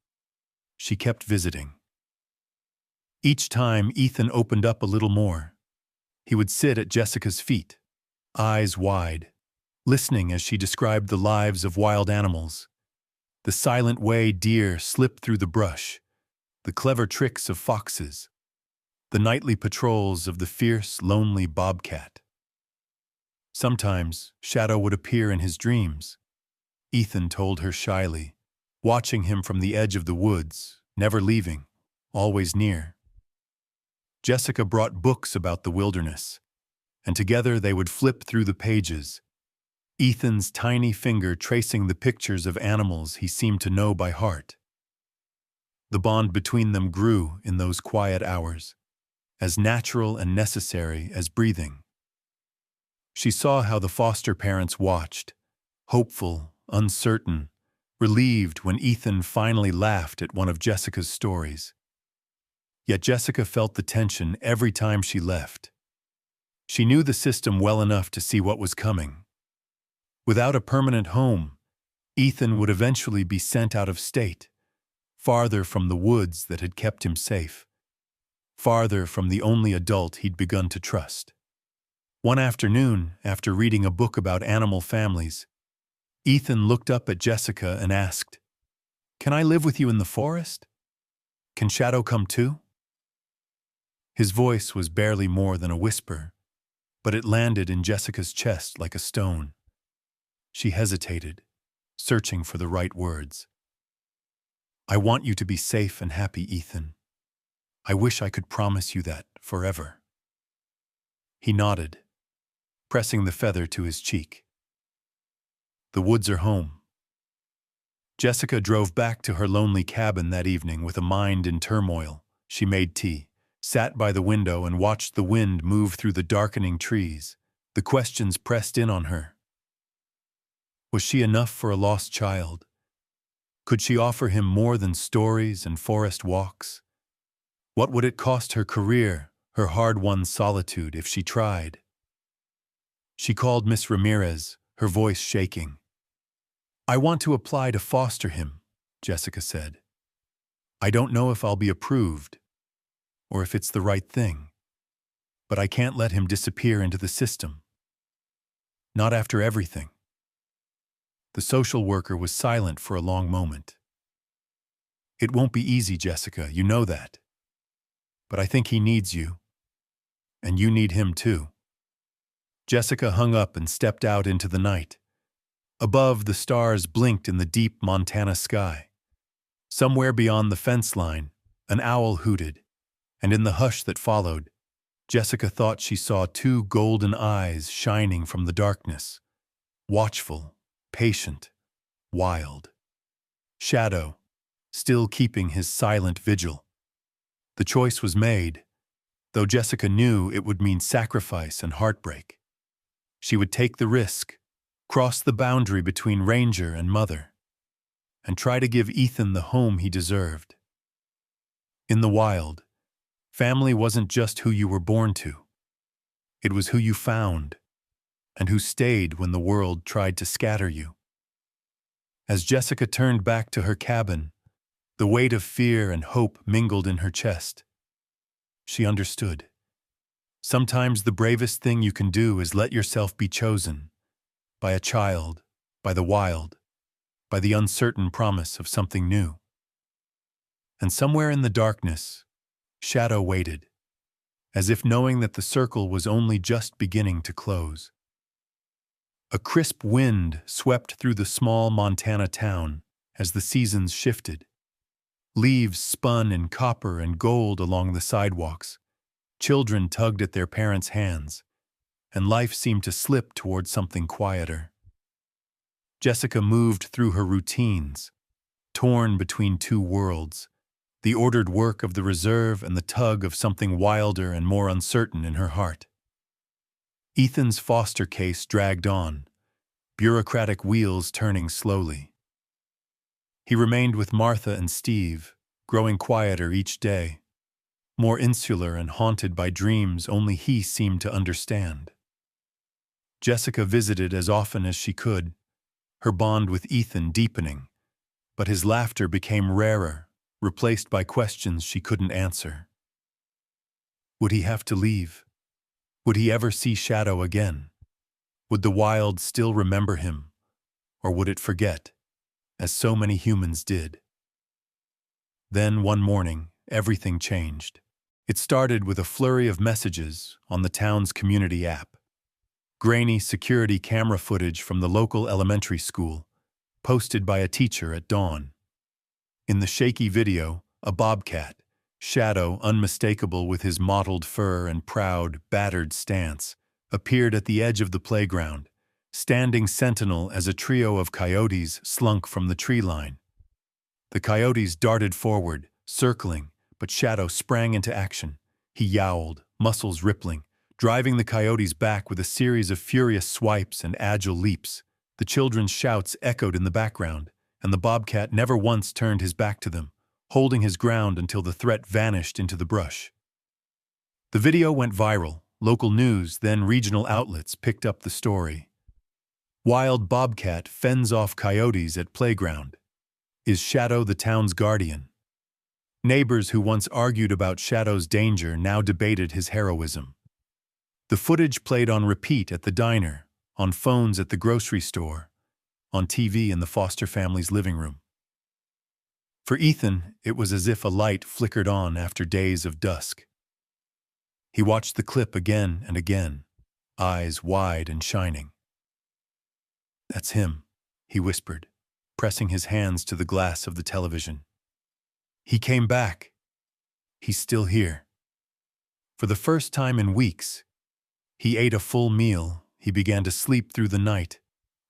she kept visiting. Each time, Ethan opened up a little more. He would sit at Jessica's feet, eyes wide, listening as she described the lives of wild animals, the silent way deer slip through the brush, the clever tricks of foxes, the nightly patrols of the fierce, lonely bobcat. Sometimes Shadow would appear in his dreams, Ethan told her shyly, watching him from the edge of the woods, never leaving, always near. Jessica brought books about the wilderness, and together they would flip through the pages, Ethan's tiny finger tracing the pictures of animals he seemed to know by heart. The bond between them grew in those quiet hours, as natural and necessary as breathing. She saw how the foster parents watched, hopeful, uncertain, relieved when Ethan finally laughed at one of Jessica's stories. Yet Jessica felt the tension every time she left. She knew the system well enough to see what was coming. Without a permanent home, Ethan would eventually be sent out of state, farther from the woods that had kept him safe, farther from the only adult he'd begun to trust. One afternoon, after reading a book about animal families, Ethan looked up at Jessica and asked, "Can I live with you in the forest? Can Shadow come too?" His voice was barely more than a whisper, but it landed in Jessica's chest like a stone. She hesitated, searching for the right words. "I want you to be safe and happy, Ethan. I wish I could promise you that forever." He nodded, pressing the feather to his cheek. The woods are home. Jessica drove back to her lonely cabin that evening with a mind in turmoil. She made tea, sat by the window and watched the wind move through the darkening trees. The questions pressed in on her. Was she enough for a lost child? Could she offer him more than stories and forest walks? What would it cost her career, her hard-won solitude, if she tried? She called Miss Ramirez, her voice shaking. "I want to apply to foster him," Jessica said. "I don't know if I'll be approved, or if it's the right thing, but I can't let him disappear into the system. Not after everything." The social worker was silent for a long moment. "It won't be easy, Jessica, you know that. But I think he needs you, and you need him too." Jessica hung up and stepped out into the night. Above, the stars blinked in the deep Montana sky. Somewhere beyond the fence line, an owl hooted, and in the hush that followed, Jessica thought she saw two golden eyes shining from the darkness, watchful, patient, wild. Shadow, still keeping his silent vigil. The choice was made, though Jessica knew it would mean sacrifice and heartbreak. She would take the risk, cross the boundary between ranger and mother, and try to give Ethan the home he deserved. In the wild, family wasn't just who you were born to. It was who you found, and who stayed when the world tried to scatter you. As Jessica turned back to her cabin, the weight of fear and hope mingled in her chest. She understood. Sometimes the bravest thing you can do is let yourself be chosen, by a child, by the wild, by the uncertain promise of something new. And somewhere in the darkness, Shadow waited, as if knowing that the circle was only just beginning to close. A crisp wind swept through the small Montana town as the seasons shifted. Leaves spun in copper and gold along the sidewalks. Children tugged at their parents' hands, and life seemed to slip toward something quieter. Jessica moved through her routines, torn between two worlds, the ordered work of the reserve and the tug of something wilder and more uncertain in her heart. Ethan's foster case dragged on, bureaucratic wheels turning slowly. He remained with Martha and Steve, growing quieter each day, more insular and haunted by dreams only he seemed to understand. Jessica visited as often as she could, her bond with Ethan deepening, but his laughter became rarer, replaced by questions she couldn't answer. Would he have to leave? Would he ever see Shadow again? Would the wild still remember him, or would it forget, as so many humans did? Then one morning, everything changed. It started with a flurry of messages on the town's community app. Grainy security camera footage from the local elementary school, posted by a teacher at dawn. In the shaky video, a bobcat, Shadow unmistakable with his mottled fur and proud, battered stance, appeared at the edge of the playground, standing sentinel as a trio of coyotes slunk from the tree line. The coyotes darted forward, circling, but Shadow sprang into action. He yowled, muscles rippling, driving the coyotes back with a series of furious swipes and agile leaps. The children's shouts echoed in the background, and the bobcat never once turned his back to them, holding his ground until the threat vanished into the brush. The video went viral. Local news, then regional outlets, picked up the story. Wild bobcat fends off coyotes at playground. Is Shadow the town's guardian? Neighbors who once argued about Shadow's danger now debated his heroism. The footage played on repeat at the diner, on phones at the grocery store, on TV in the foster family's living room. For Ethan, it was as if a light flickered on after days of dusk. He watched the clip again and again, eyes wide and shining. "That's him," he whispered, pressing his hands to the glass of the television. "He came back. He's still here." For the first time in weeks, he ate a full meal. He began to sleep through the night,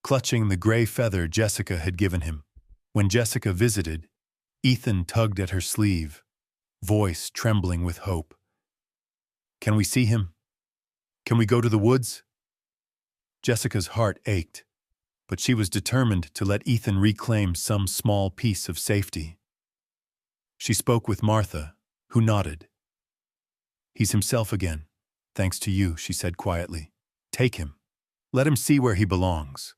clutching the gray feather Jessica had given him. When Jessica visited, Ethan tugged at her sleeve, voice trembling with hope. "Can we see him? Can we go to the woods?" Jessica's heart ached, but she was determined to let Ethan reclaim some small piece of safety. She spoke with Martha, who nodded. "He's himself again, thanks to you," she said quietly. "Take him. Let him see where he belongs."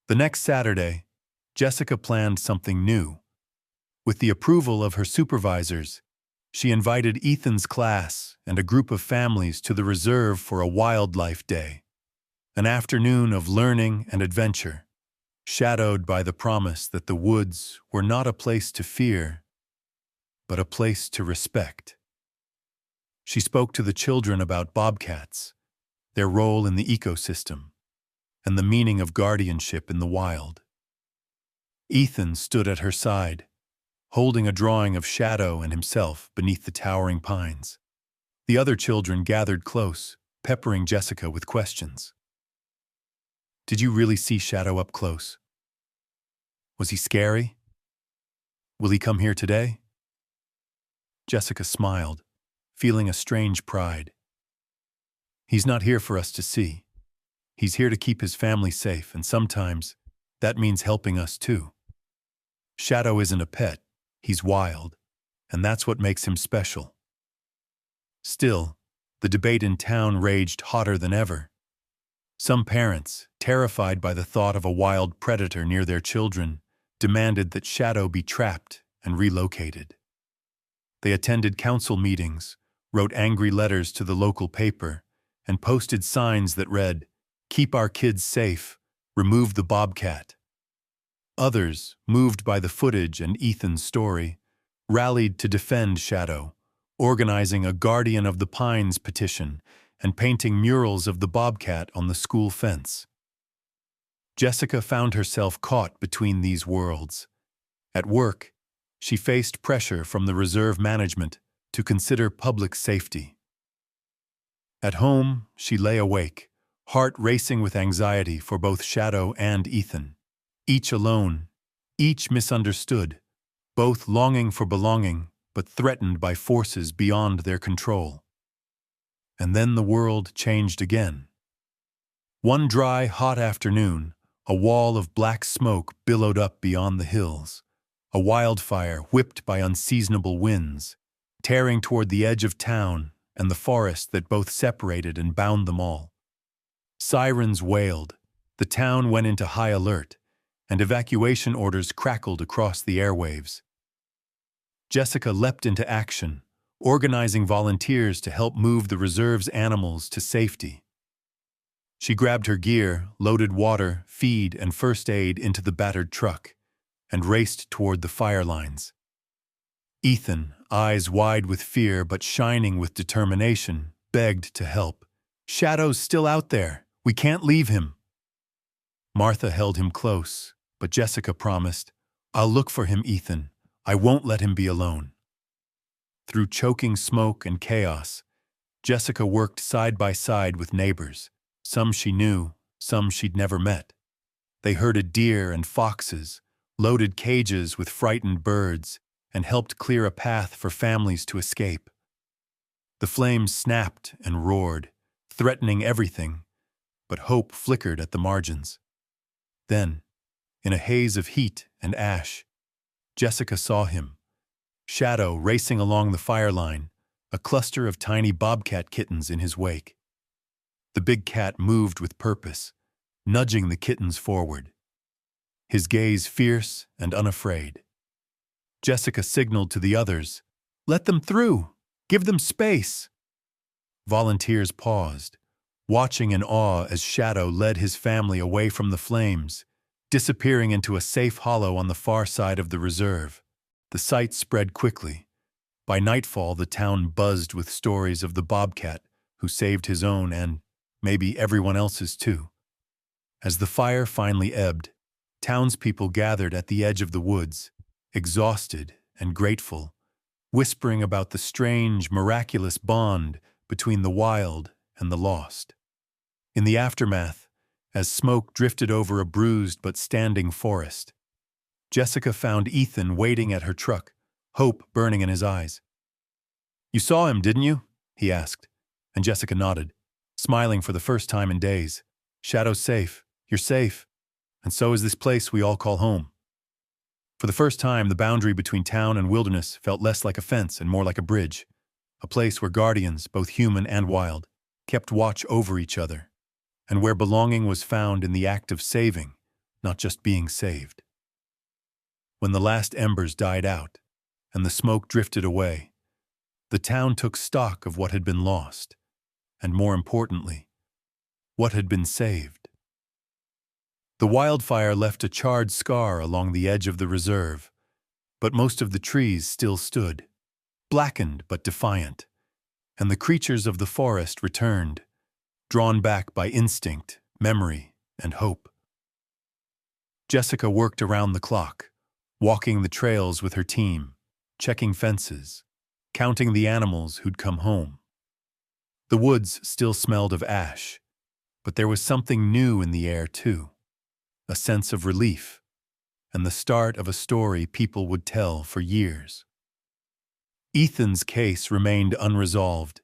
The next Saturday, Jessica planned something new. With the approval of her supervisors, she invited Ethan's class and a group of families to the reserve for a wildlife day, an afternoon of learning and adventure, shadowed by the promise that the woods were not a place to fear, but a place to respect. She spoke to the children about bobcats, their role in the ecosystem, and the meaning of guardianship in the wild. Ethan stood at her side, holding a drawing of Shadow and himself beneath the towering pines. The other children gathered close, peppering Jessica with questions. "Did you really see Shadow up close? Was he scary? Will he come here today?" Jessica smiled, feeling a strange pride. "He's not here for us to see. He's here to keep his family safe, and sometimes that means helping us too. Shadow isn't a pet. He's wild, and that's what makes him special." Still, the debate in town raged hotter than ever. Some parents, terrified by the thought of a wild predator near their children, demanded that Shadow be trapped and relocated. They attended council meetings, wrote angry letters to the local paper, and posted signs that read, "Keep our kids safe, remove the bobcat." Others, moved by the footage and Ethan's story, rallied to defend Shadow, organizing a Guardian of the Pines petition and painting murals of the bobcat on the school fence. Jessica found herself caught between these worlds. At work, she faced pressure from the reserve management to consider public safety. At home, she lay awake, heart racing with anxiety for both Shadow and Ethan. Each alone, each misunderstood, both longing for belonging but threatened by forces beyond their control. And then the world changed again. One dry, hot afternoon, a wall of black smoke billowed up beyond the hills, a wildfire whipped by unseasonable winds, tearing toward the edge of town and the forest that both separated and bound them all. Sirens wailed, the town went into high alert, and evacuation orders crackled across the airwaves. Jessica leapt into action, organizing volunteers to help move the reserve's animals to safety. She grabbed her gear, loaded water, feed, and first aid into the battered truck, and raced toward the fire lines. Ethan, eyes wide with fear but shining with determination, begged to help. "Shadow's still out there. We can't leave him." Martha held him close, but Jessica promised, "I'll look for him, Ethan. I won't let him be alone." Through choking smoke and chaos, Jessica worked side by side with neighbors, some she knew, some she'd never met. They herded deer and foxes, loaded cages with frightened birds, and helped clear a path for families to escape. The flames snapped and roared, threatening everything, but hope flickered at the margins. Then, in a haze of heat and ash, Jessica saw him, Shadow racing along the fire line, a cluster of tiny bobcat kittens in his wake. The big cat moved with purpose, nudging the kittens forward, his gaze fierce and unafraid. Jessica signaled to the others, "Let them through! Give them space!" Volunteers paused, watching in awe as Shadow led his family away from the flames, disappearing into a safe hollow on the far side of the reserve. The sight spread quickly. By nightfall, the town buzzed with stories of the Bobcat who saved his own and, maybe, everyone else's too. As the fire finally ebbed, townspeople gathered at the edge of the woods, exhausted and grateful, whispering about the strange, miraculous bond between the wild and the lost. In the aftermath, as smoke drifted over a bruised but standing forest, Jessica found Ethan waiting at her truck, hope burning in his eyes. "You saw him, didn't you?" he asked, and Jessica nodded, smiling for the first time in days. "Shadow's safe. You're safe. And so is this place we all call home." For the first time, the boundary between town and wilderness felt less like a fence and more like a bridge, a place where guardians, both human and wild, kept watch over each other, and where belonging was found in the act of saving, not just being saved. When the last embers died out and the smoke drifted away, the town took stock of what had been lost, and more importantly, what had been saved. The wildfire left a charred scar along the edge of the reserve, but most of the trees still stood, blackened but defiant, and the creatures of the forest returned, drawn back by instinct, memory, and hope. Jessica worked around the clock, walking the trails with her team, checking fences, counting the animals who'd come home. The woods still smelled of ash, but there was something new in the air too, a sense of relief, and the start of a story people would tell for years. Ethan's case remained unresolved,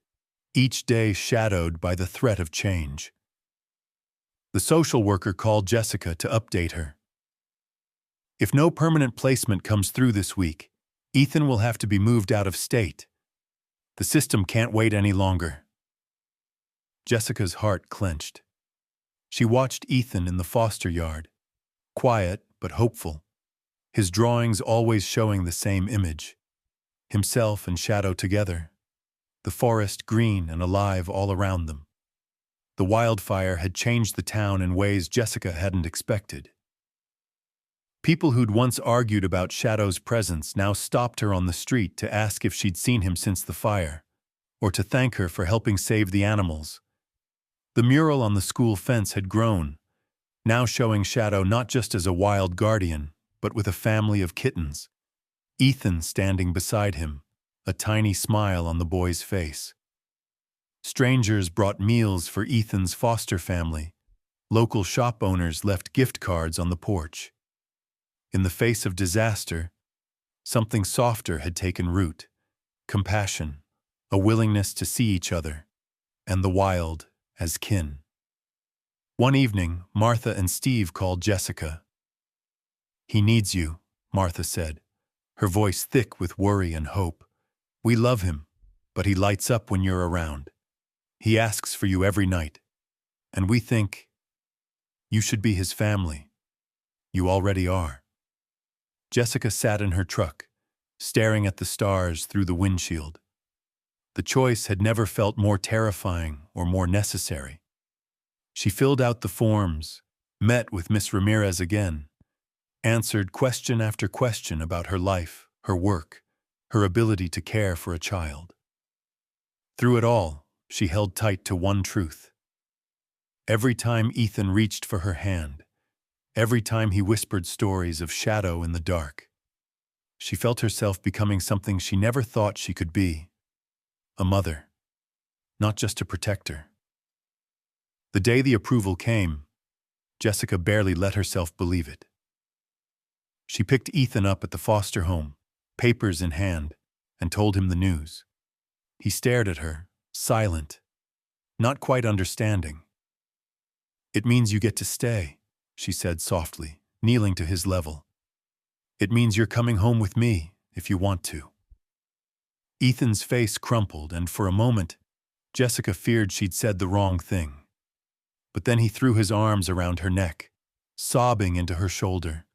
each day shadowed by the threat of change. The social worker called Jessica to update her. "If no permanent placement comes through this week, Ethan will have to be moved out of state. The system can't wait any longer." Jessica's heart clenched. She watched Ethan in the foster yard, quiet but hopeful, his drawings always showing the same image, himself and Shadow together, the forest green and alive all around them. The wildfire had changed the town in ways Jessica hadn't expected. People who'd once argued about Shadow's presence now stopped her on the street to ask if she'd seen him since the fire, or to thank her for helping save the animals. The mural on the school fence had grown, now showing Shadow not just as a wild guardian, but with a family of kittens. Ethan standing beside him, a tiny smile on the boy's face. Strangers brought meals for Ethan's foster family. Local shop owners left gift cards on the porch. In the face of disaster, something softer had taken root: compassion, a willingness to see each other, and the wild as kin. One evening, Martha and Steve called Jessica. "He needs you," Martha said, her voice thick with worry and hope. "We love him, but he lights up when you're around. He asks for you every night, and we think you should be his family. You already are." Jessica sat in her truck, staring at the stars through the windshield. The choice had never felt more terrifying or more necessary. She filled out the forms, met with Miss Ramirez again, answered question after question about her life, her work, her ability to care for a child. Through it all, she held tight to one truth. Every time Ethan reached for her hand, every time he whispered stories of Shadow in the dark, she felt herself becoming something she never thought she could be: a mother, not just a protector. The day the approval came, Jessica barely let herself believe it. She picked Ethan up at the foster home, papers in hand, and told him the news. He stared at her, silent, not quite understanding. "It means you get to stay," she said softly, kneeling to his level. "It means you're coming home with me, if you want to." Ethan's face crumpled, and for a moment, Jessica feared she'd said the wrong thing. But then he threw his arms around her neck, sobbing into her shoulder.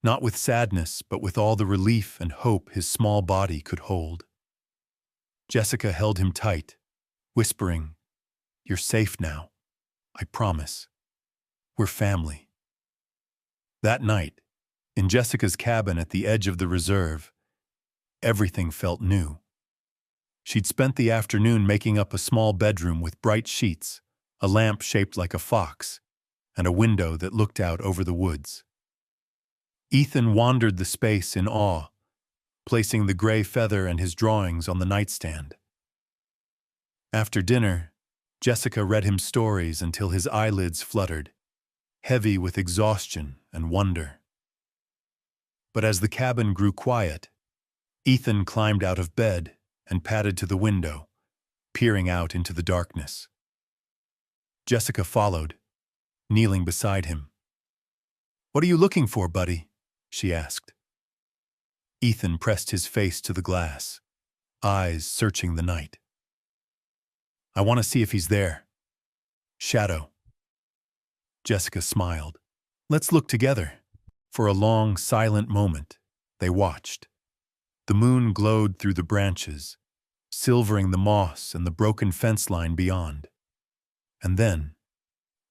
Not with sadness, but with all the relief and hope his small body could hold. Jessica held him tight, whispering, "You're safe now." I promise. We're family." That night, in Jessica's cabin at the edge of the reserve, everything felt new. She'd spent the afternoon making up a small bedroom with bright sheets, a lamp shaped like a fox, and a window that looked out over the woods. Ethan wandered the space in awe, placing the gray feather and his drawings on the nightstand. After dinner, Jessica read him stories until his eyelids fluttered, heavy with exhaustion and wonder. But as the cabin grew quiet, Ethan climbed out of bed and padded to the window, peering out into the darkness. Jessica followed, kneeling beside him. "What are you looking for, buddy?" she asked. Ethan pressed his face to the glass, eyes searching the night. "I want to see if he's there. Shadow." Jessica smiled. "Let's look together." For a long, silent moment, they watched. The moon glowed through the branches, silvering the moss and the broken fence line beyond. And then,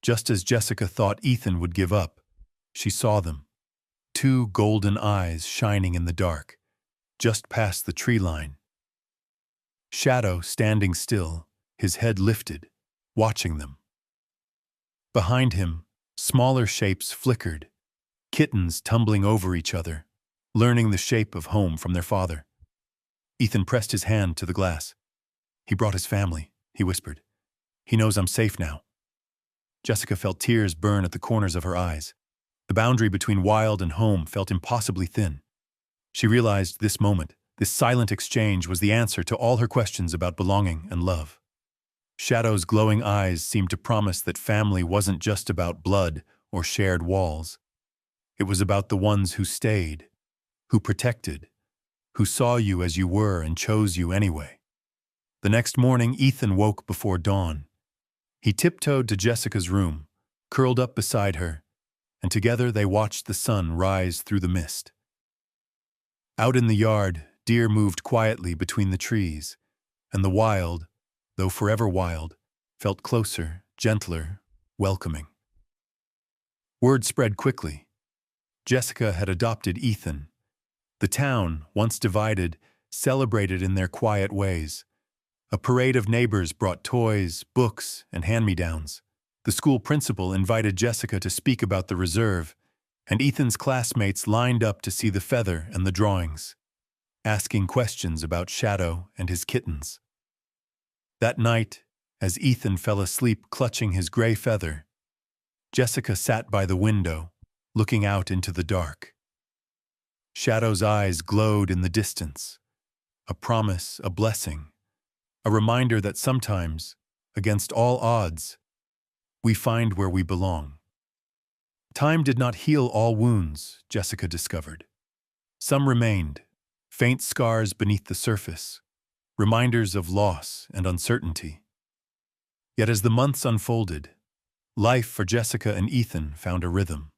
just as Jessica thought Ethan would give up, she saw them. Two golden eyes shining in the dark, just past the tree line. Shadow standing still, his head lifted, watching them. Behind him, smaller shapes flickered, kittens tumbling over each other, learning the shape of home from their father. Ethan pressed his hand to the glass. "He brought his family," he whispered. "He knows I'm safe now." Jessica felt tears burn at the corners of her eyes. The boundary between wild and home felt impossibly thin. She realized this moment, this silent exchange, was the answer to all her questions about belonging and love. Shadow's glowing eyes seemed to promise that family wasn't just about blood or shared walls. It was about the ones who stayed, who protected, who saw you as you were and chose you anyway. The next morning, Ethan woke before dawn. He tiptoed to Jessica's room, curled up beside her, and together they watched the sun rise through the mist. Out in the yard, deer moved quietly between the trees, and the wild, though forever wild, felt closer, gentler, welcoming. Word spread quickly. Jessica had adopted Ethan. The town, once divided, celebrated in their quiet ways. A parade of neighbors brought toys, books, and hand-me-downs. The school principal invited Jessica to speak about the reserve, and Ethan's classmates lined up to see the feather and the drawings, asking questions about Shadow and his kittens. That night, as Ethan fell asleep clutching his gray feather, Jessica sat by the window, looking out into the dark. Shadow's eyes glowed in the distance, a promise, a blessing, a reminder that sometimes, against all odds, we find where we belong. Time did not heal all wounds, Jessica discovered. Some remained, faint scars beneath the surface, reminders of loss and uncertainty. Yet as the months unfolded, life for Jessica and Ethan found a rhythm,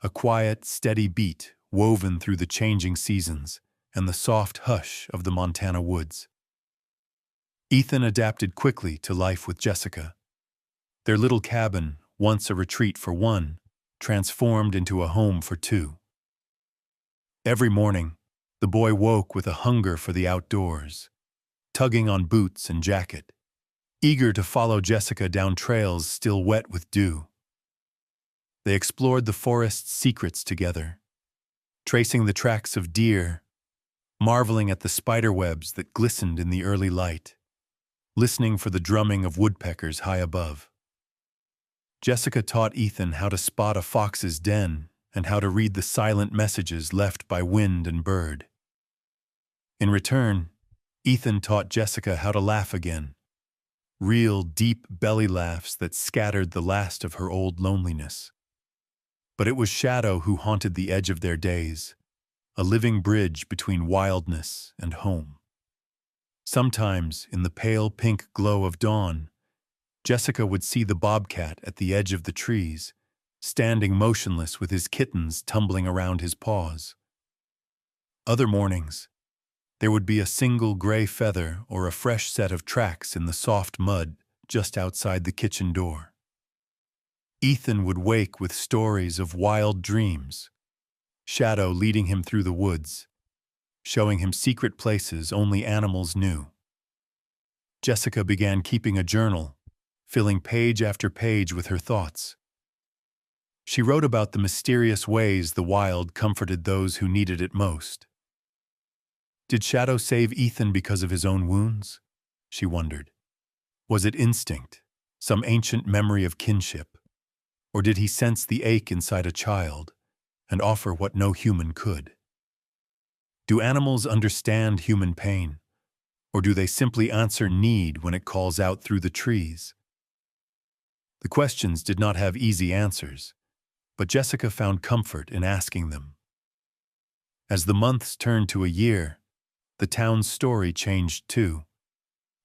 a quiet, steady beat woven through the changing seasons and the soft hush of the Montana woods. Ethan adapted quickly to life with Jessica. Their little cabin, once a retreat for one, transformed into a home for two. Every morning, the boy woke with a hunger for the outdoors, tugging on boots and jacket, eager to follow Jessica down trails still wet with dew. They explored the forest's secrets together, tracing the tracks of deer, marveling at the spider webs that glistened in the early light, listening for the drumming of woodpeckers high above. Jessica taught Ethan how to spot a fox's den and how to read the silent messages left by wind and bird. In return, Ethan taught Jessica how to laugh again, real, deep belly laughs that scattered the last of her old loneliness. But it was Shadow who haunted the edge of their days, a living bridge between wildness and home. Sometimes, in the pale pink glow of dawn, Jessica would see the bobcat at the edge of the trees, standing motionless with his kittens tumbling around his paws. Other mornings, there would be a single gray feather or a fresh set of tracks in the soft mud just outside the kitchen door. Ethan would wake with stories of wild dreams, Shadow leading him through the woods, showing him secret places only animals knew. Jessica began keeping a journal, filling page after page with her thoughts. She wrote about the mysterious ways the wild comforted those who needed it most. Did Shadow save Ethan because of his own wounds? She wondered. Was it instinct, some ancient memory of kinship? Or did he sense the ache inside a child and offer what no human could? Do animals understand human pain? Or do they simply answer need when it calls out through the trees? The questions did not have easy answers, but Jessica found comfort in asking them. As the months turned to a year, the town's story changed too.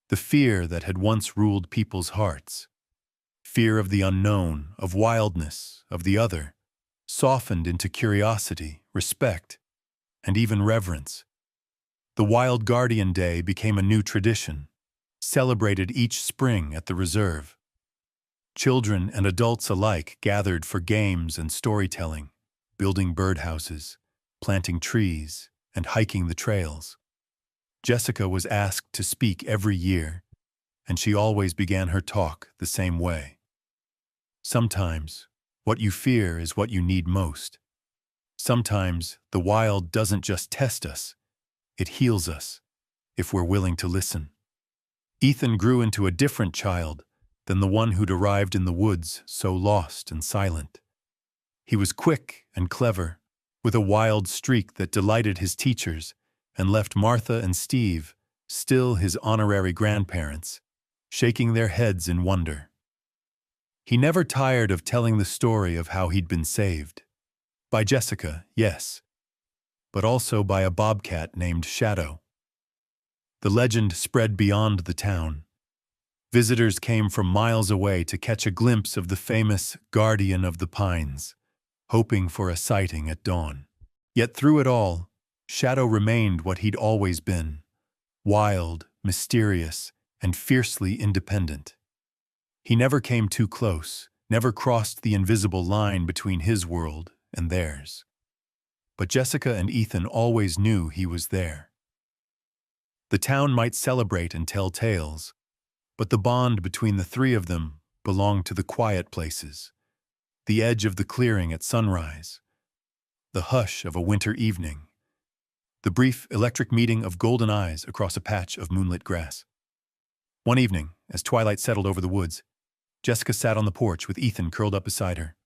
The fear that had once ruled people's hearts, fear of the unknown, of wildness, of the other, softened into curiosity, respect, and even reverence. The Wild Guardian Day became a new tradition, celebrated each spring at the reserve. Children and adults alike gathered for games and storytelling, building birdhouses, planting trees, and hiking the trails. Jessica was asked to speak every year, and she always began her talk the same way. Sometimes, what you fear is what you need most. Sometimes, the wild doesn't just test us, it heals us, if we're willing to listen. Ethan grew into a different child than the one who'd arrived in the woods so lost and silent. He was quick and clever, with a wild streak that delighted his teachers and left Martha and Steve, still his honorary grandparents, shaking their heads in wonder. He never tired of telling the story of how he'd been saved. By Jessica, yes, but also by a bobcat named Shadow. The legend spread beyond the town. Visitors came from miles away to catch a glimpse of the famous guardian of the pines, hoping for a sighting at dawn. Yet through it all, Shadow remained what he'd always been, wild, mysterious, and fiercely independent. He never came too close, never crossed the invisible line between his world and theirs. But Jessica and Ethan always knew he was there. The town might celebrate and tell tales, but the bond between the three of them belonged to the quiet places, the edge of the clearing at sunrise, the hush of a winter evening, the brief electric meeting of golden eyes across a patch of moonlit grass. One evening, as twilight settled over the woods, Jessica sat on the porch with Ethan curled up beside her.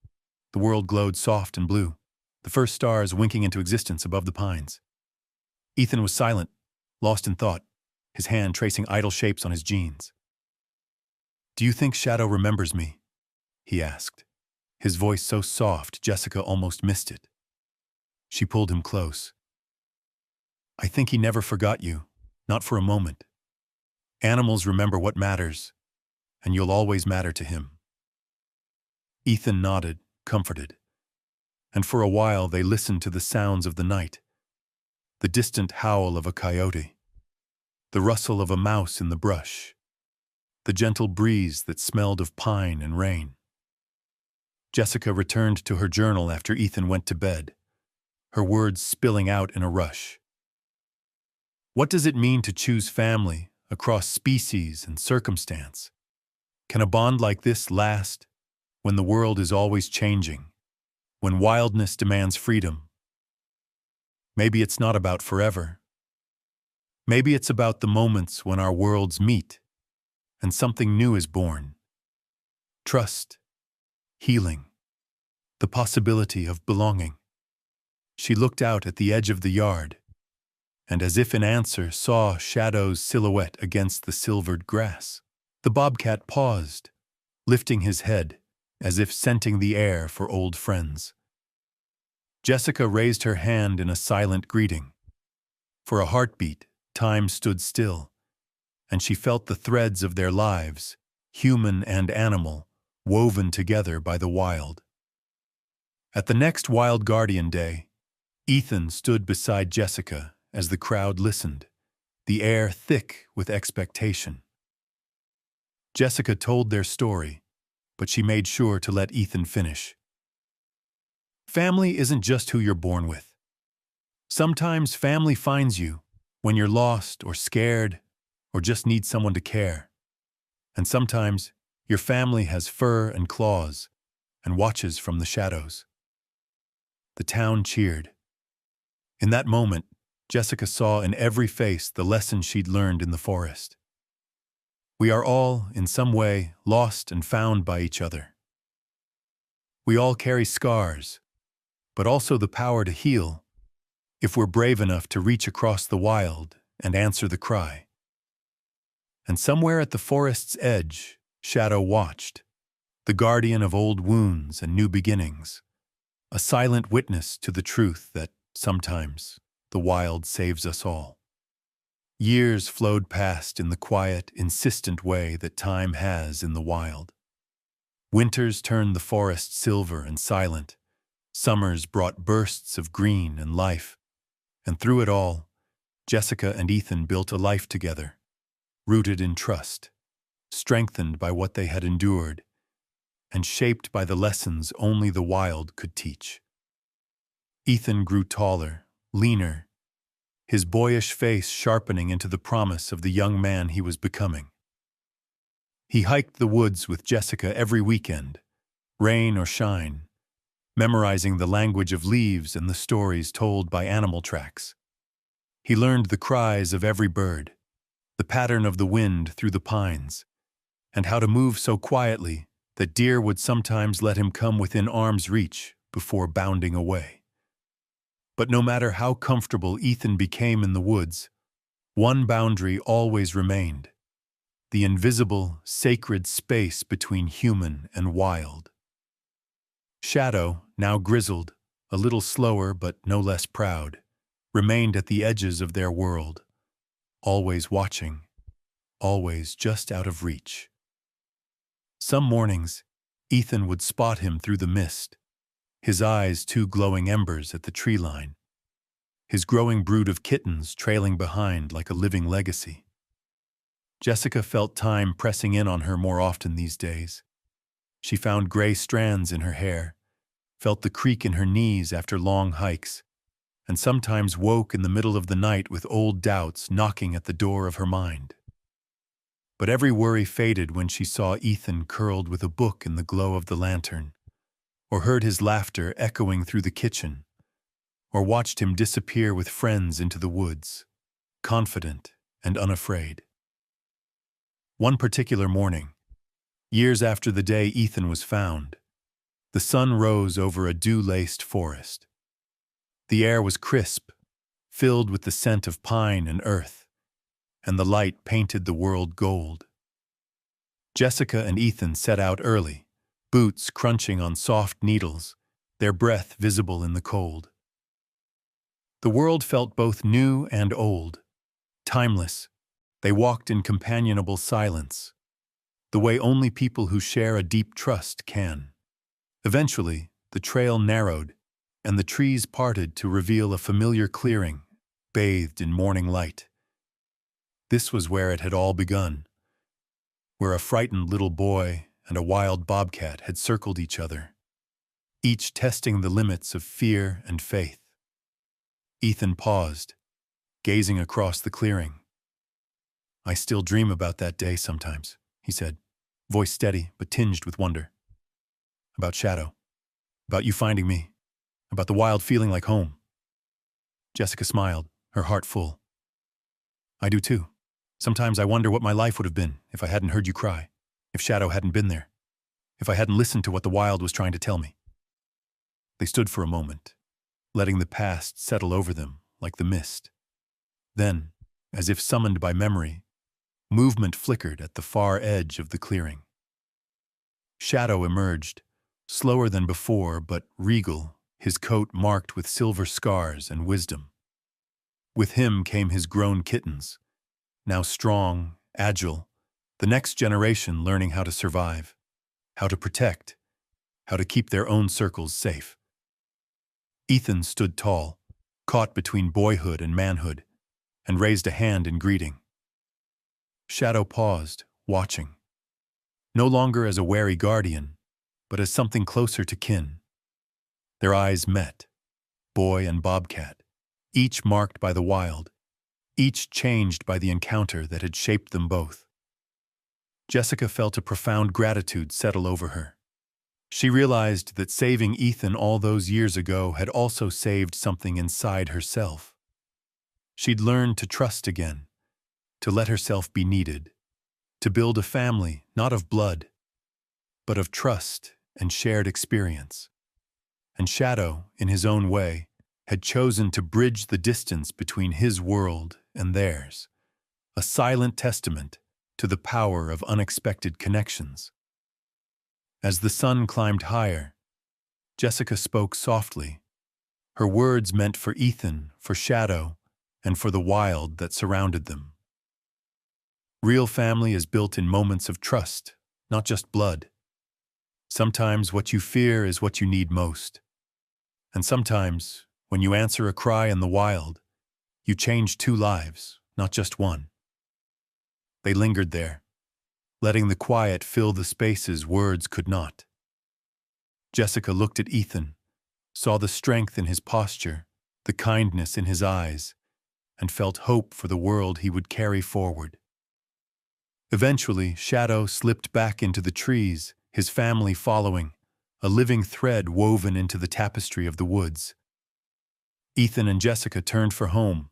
The world glowed soft and blue, the first stars winking into existence above the pines. Ethan was silent, lost in thought, his hand tracing idle shapes on his jeans. "Do you think Shadow remembers me?" he asked, his voice so soft Jessica almost missed it. She pulled him close. "I think he never forgot you, not for a moment. Animals remember what matters, and you'll always matter to him." Ethan nodded, comforted, and for a while they listened to the sounds of the night, the distant howl of a coyote, the rustle of a mouse in the brush, the gentle breeze that smelled of pine and rain. Jessica returned to her journal after Ethan went to bed, her words spilling out in a rush. What does it mean to choose family across species and circumstance? Can a bond like this last when the world is always changing, when wildness demands freedom? Maybe it's not about forever. Maybe it's about the moments when our worlds meet and something new is born. Trust, healing, the possibility of belonging. She looked out at the edge of the yard, and as if in answer saw Shadow's silhouette against the silvered grass. The bobcat paused, lifting his head, as if scenting the air for old friends. Jessica raised her hand in a silent greeting. For a heartbeat, time stood still, and she felt the threads of their lives, human and animal, woven together by the wild. At the next Wild Guardian Day, Ethan stood beside Jessica as the crowd listened, the air thick with expectation. Jessica told their story, but she made sure to let Ethan finish. Family isn't just who you're born with. Sometimes family finds you when you're lost or scared or just need someone to care. And sometimes your family has fur and claws and watches from the shadows. The town cheered. In that moment, Jessica saw in every face the lesson she'd learned in the forest. We are all, in some way, lost and found by each other. We all carry scars, but also the power to heal if we're brave enough to reach across the wild and answer the cry. And somewhere at the forest's edge, Shadow watched, the guardian of old wounds and new beginnings, a silent witness to the truth that sometimes the wild saves us all. Years flowed past in the quiet, insistent way that time has in the wild. Winters turned the forest silver and silent. Summers brought bursts of green and life. And through it all, Jessica and Ethan built a life together, rooted in trust, strengthened by what they had endured, and shaped by the lessons only the wild could teach. Ethan grew taller, leaner, his boyish face sharpening into the promise of the young man he was becoming. He hiked the woods with Jessica every weekend, rain or shine, memorizing the language of leaves and the stories told by animal tracks. He learned the cries of every bird, the pattern of the wind through the pines, and how to move so quietly that deer would sometimes let him come within arm's reach before bounding away. But no matter how comfortable Ethan became in the woods, one boundary always remained: the invisible, sacred space between human and wild. Shadow, now grizzled, a little slower but no less proud, remained at the edges of their world, always watching, always just out of reach. Some mornings, Ethan would spot him through the mist, his eyes two glowing embers at the tree line, his growing brood of kittens trailing behind like a living legacy. Jessica felt time pressing in on her more often these days. She found gray strands in her hair, felt the creak in her knees after long hikes, and sometimes woke in the middle of the night with old doubts knocking at the door of her mind. But every worry faded when she saw Ethan curled with a book in the glow of the lantern, or heard his laughter echoing through the kitchen, or watched him disappear with friends into the woods, confident and unafraid. One particular morning, years after the day Ethan was found, the sun rose over a dew-laced forest. The air was crisp, filled with the scent of pine and earth, and the light painted the world gold. Jessica and Ethan set out early, boots crunching on soft needles, their breath visible in the cold. The world felt both new and old, timeless. They walked in companionable silence, the way only people who share a deep trust can. Eventually, the trail narrowed, and the trees parted to reveal a familiar clearing, bathed in morning light. This was where it had all begun, where a frightened little boy and a wild bobcat had circled each other, each testing the limits of fear and faith. Ethan paused, gazing across the clearing. "I still dream about that day sometimes," he said, voice steady but tinged with wonder. "About Shadow, about you finding me, about the wild feeling like home." Jessica smiled, her heart full. "I do too. Sometimes I wonder what my life would have been if I hadn't heard you cry, if Shadow hadn't been there, if I hadn't listened to what the wild was trying to tell me." They stood for a moment, letting the past settle over them like the mist. Then, as if summoned by memory, movement flickered at the far edge of the clearing. Shadow emerged, slower than before but regal, his coat marked with silver scars and wisdom. With him came his grown kittens, now strong, agile, the next generation learning how to survive, how to protect, how to keep their own circles safe. Ethan stood tall, caught between boyhood and manhood, and raised a hand in greeting. Shadow paused, watching. no longer as a wary guardian, but as something closer to kin. Their eyes met, boy and Bobcat, each marked by the wild, each changed by the encounter that had shaped them both. Jessica felt a profound gratitude settle over her. She realized that saving Ethan all those years ago had also saved something inside herself. She'd learned to trust again, to let herself be needed, to build a family not of blood, but of trust and shared experience. And Shadow, in his own way, had chosen to bridge the distance between his world and theirs, a silent testament to the power of unexpected connections. As the sun climbed higher, Jessica spoke softly, her words meant for Ethan, for Shadow, and for the wild that surrounded them. Real family is built in moments of trust, not just blood. Sometimes what you fear is what you need most. And sometimes, when you answer a cry in the wild, you change two lives, not just one. They lingered there, letting the quiet fill the spaces words could not. Jessica looked at Ethan, saw the strength in his posture, the kindness in his eyes, and felt hope for the world he would carry forward. Eventually, Shadow slipped back into the trees, his family following, a living thread woven into the tapestry of the woods. Ethan and Jessica turned for home,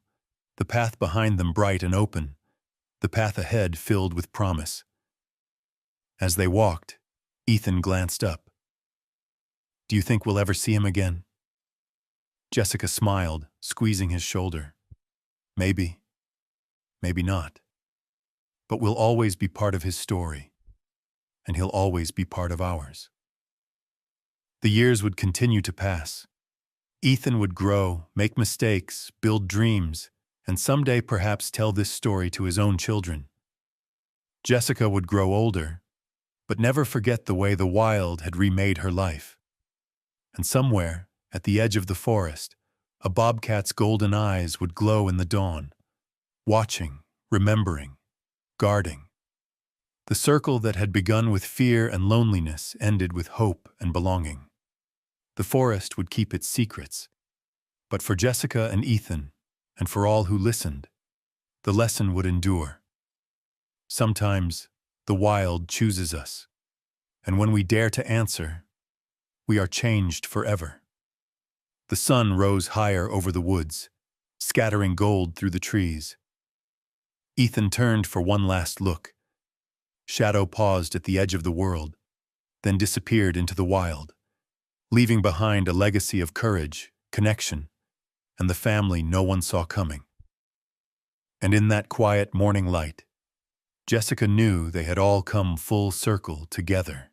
the path behind them bright and open, the path ahead filled with promise. As they walked, Ethan glanced up. "Do you think we'll ever see him again?" Jessica smiled, squeezing his shoulder. "Maybe. Maybe not. But we'll always be part of his story, and he'll always be part of ours." The years would continue to pass. Ethan would grow, make mistakes, build dreams, and someday perhaps tell this story to his own children. Jessica would grow older, but never forget the way the wild had remade her life. And somewhere, at the edge of the forest, a bobcat's golden eyes would glow in the dawn, watching, remembering, guarding. The circle that had begun with fear and loneliness ended with hope and belonging. The forest would keep its secrets, but for Jessica and Ethan, and for all who listened, the lesson would endure. Sometimes, the wild chooses us, and when we dare to answer, we are changed forever. The sun rose higher over the woods, scattering gold through the trees. Ethan turned for one last look. Shadow paused at the edge of the world, then disappeared into the wild, leaving behind a legacy of courage, connection, and the family no one saw coming. And in that quiet morning light, Jessica knew they had all come full circle together.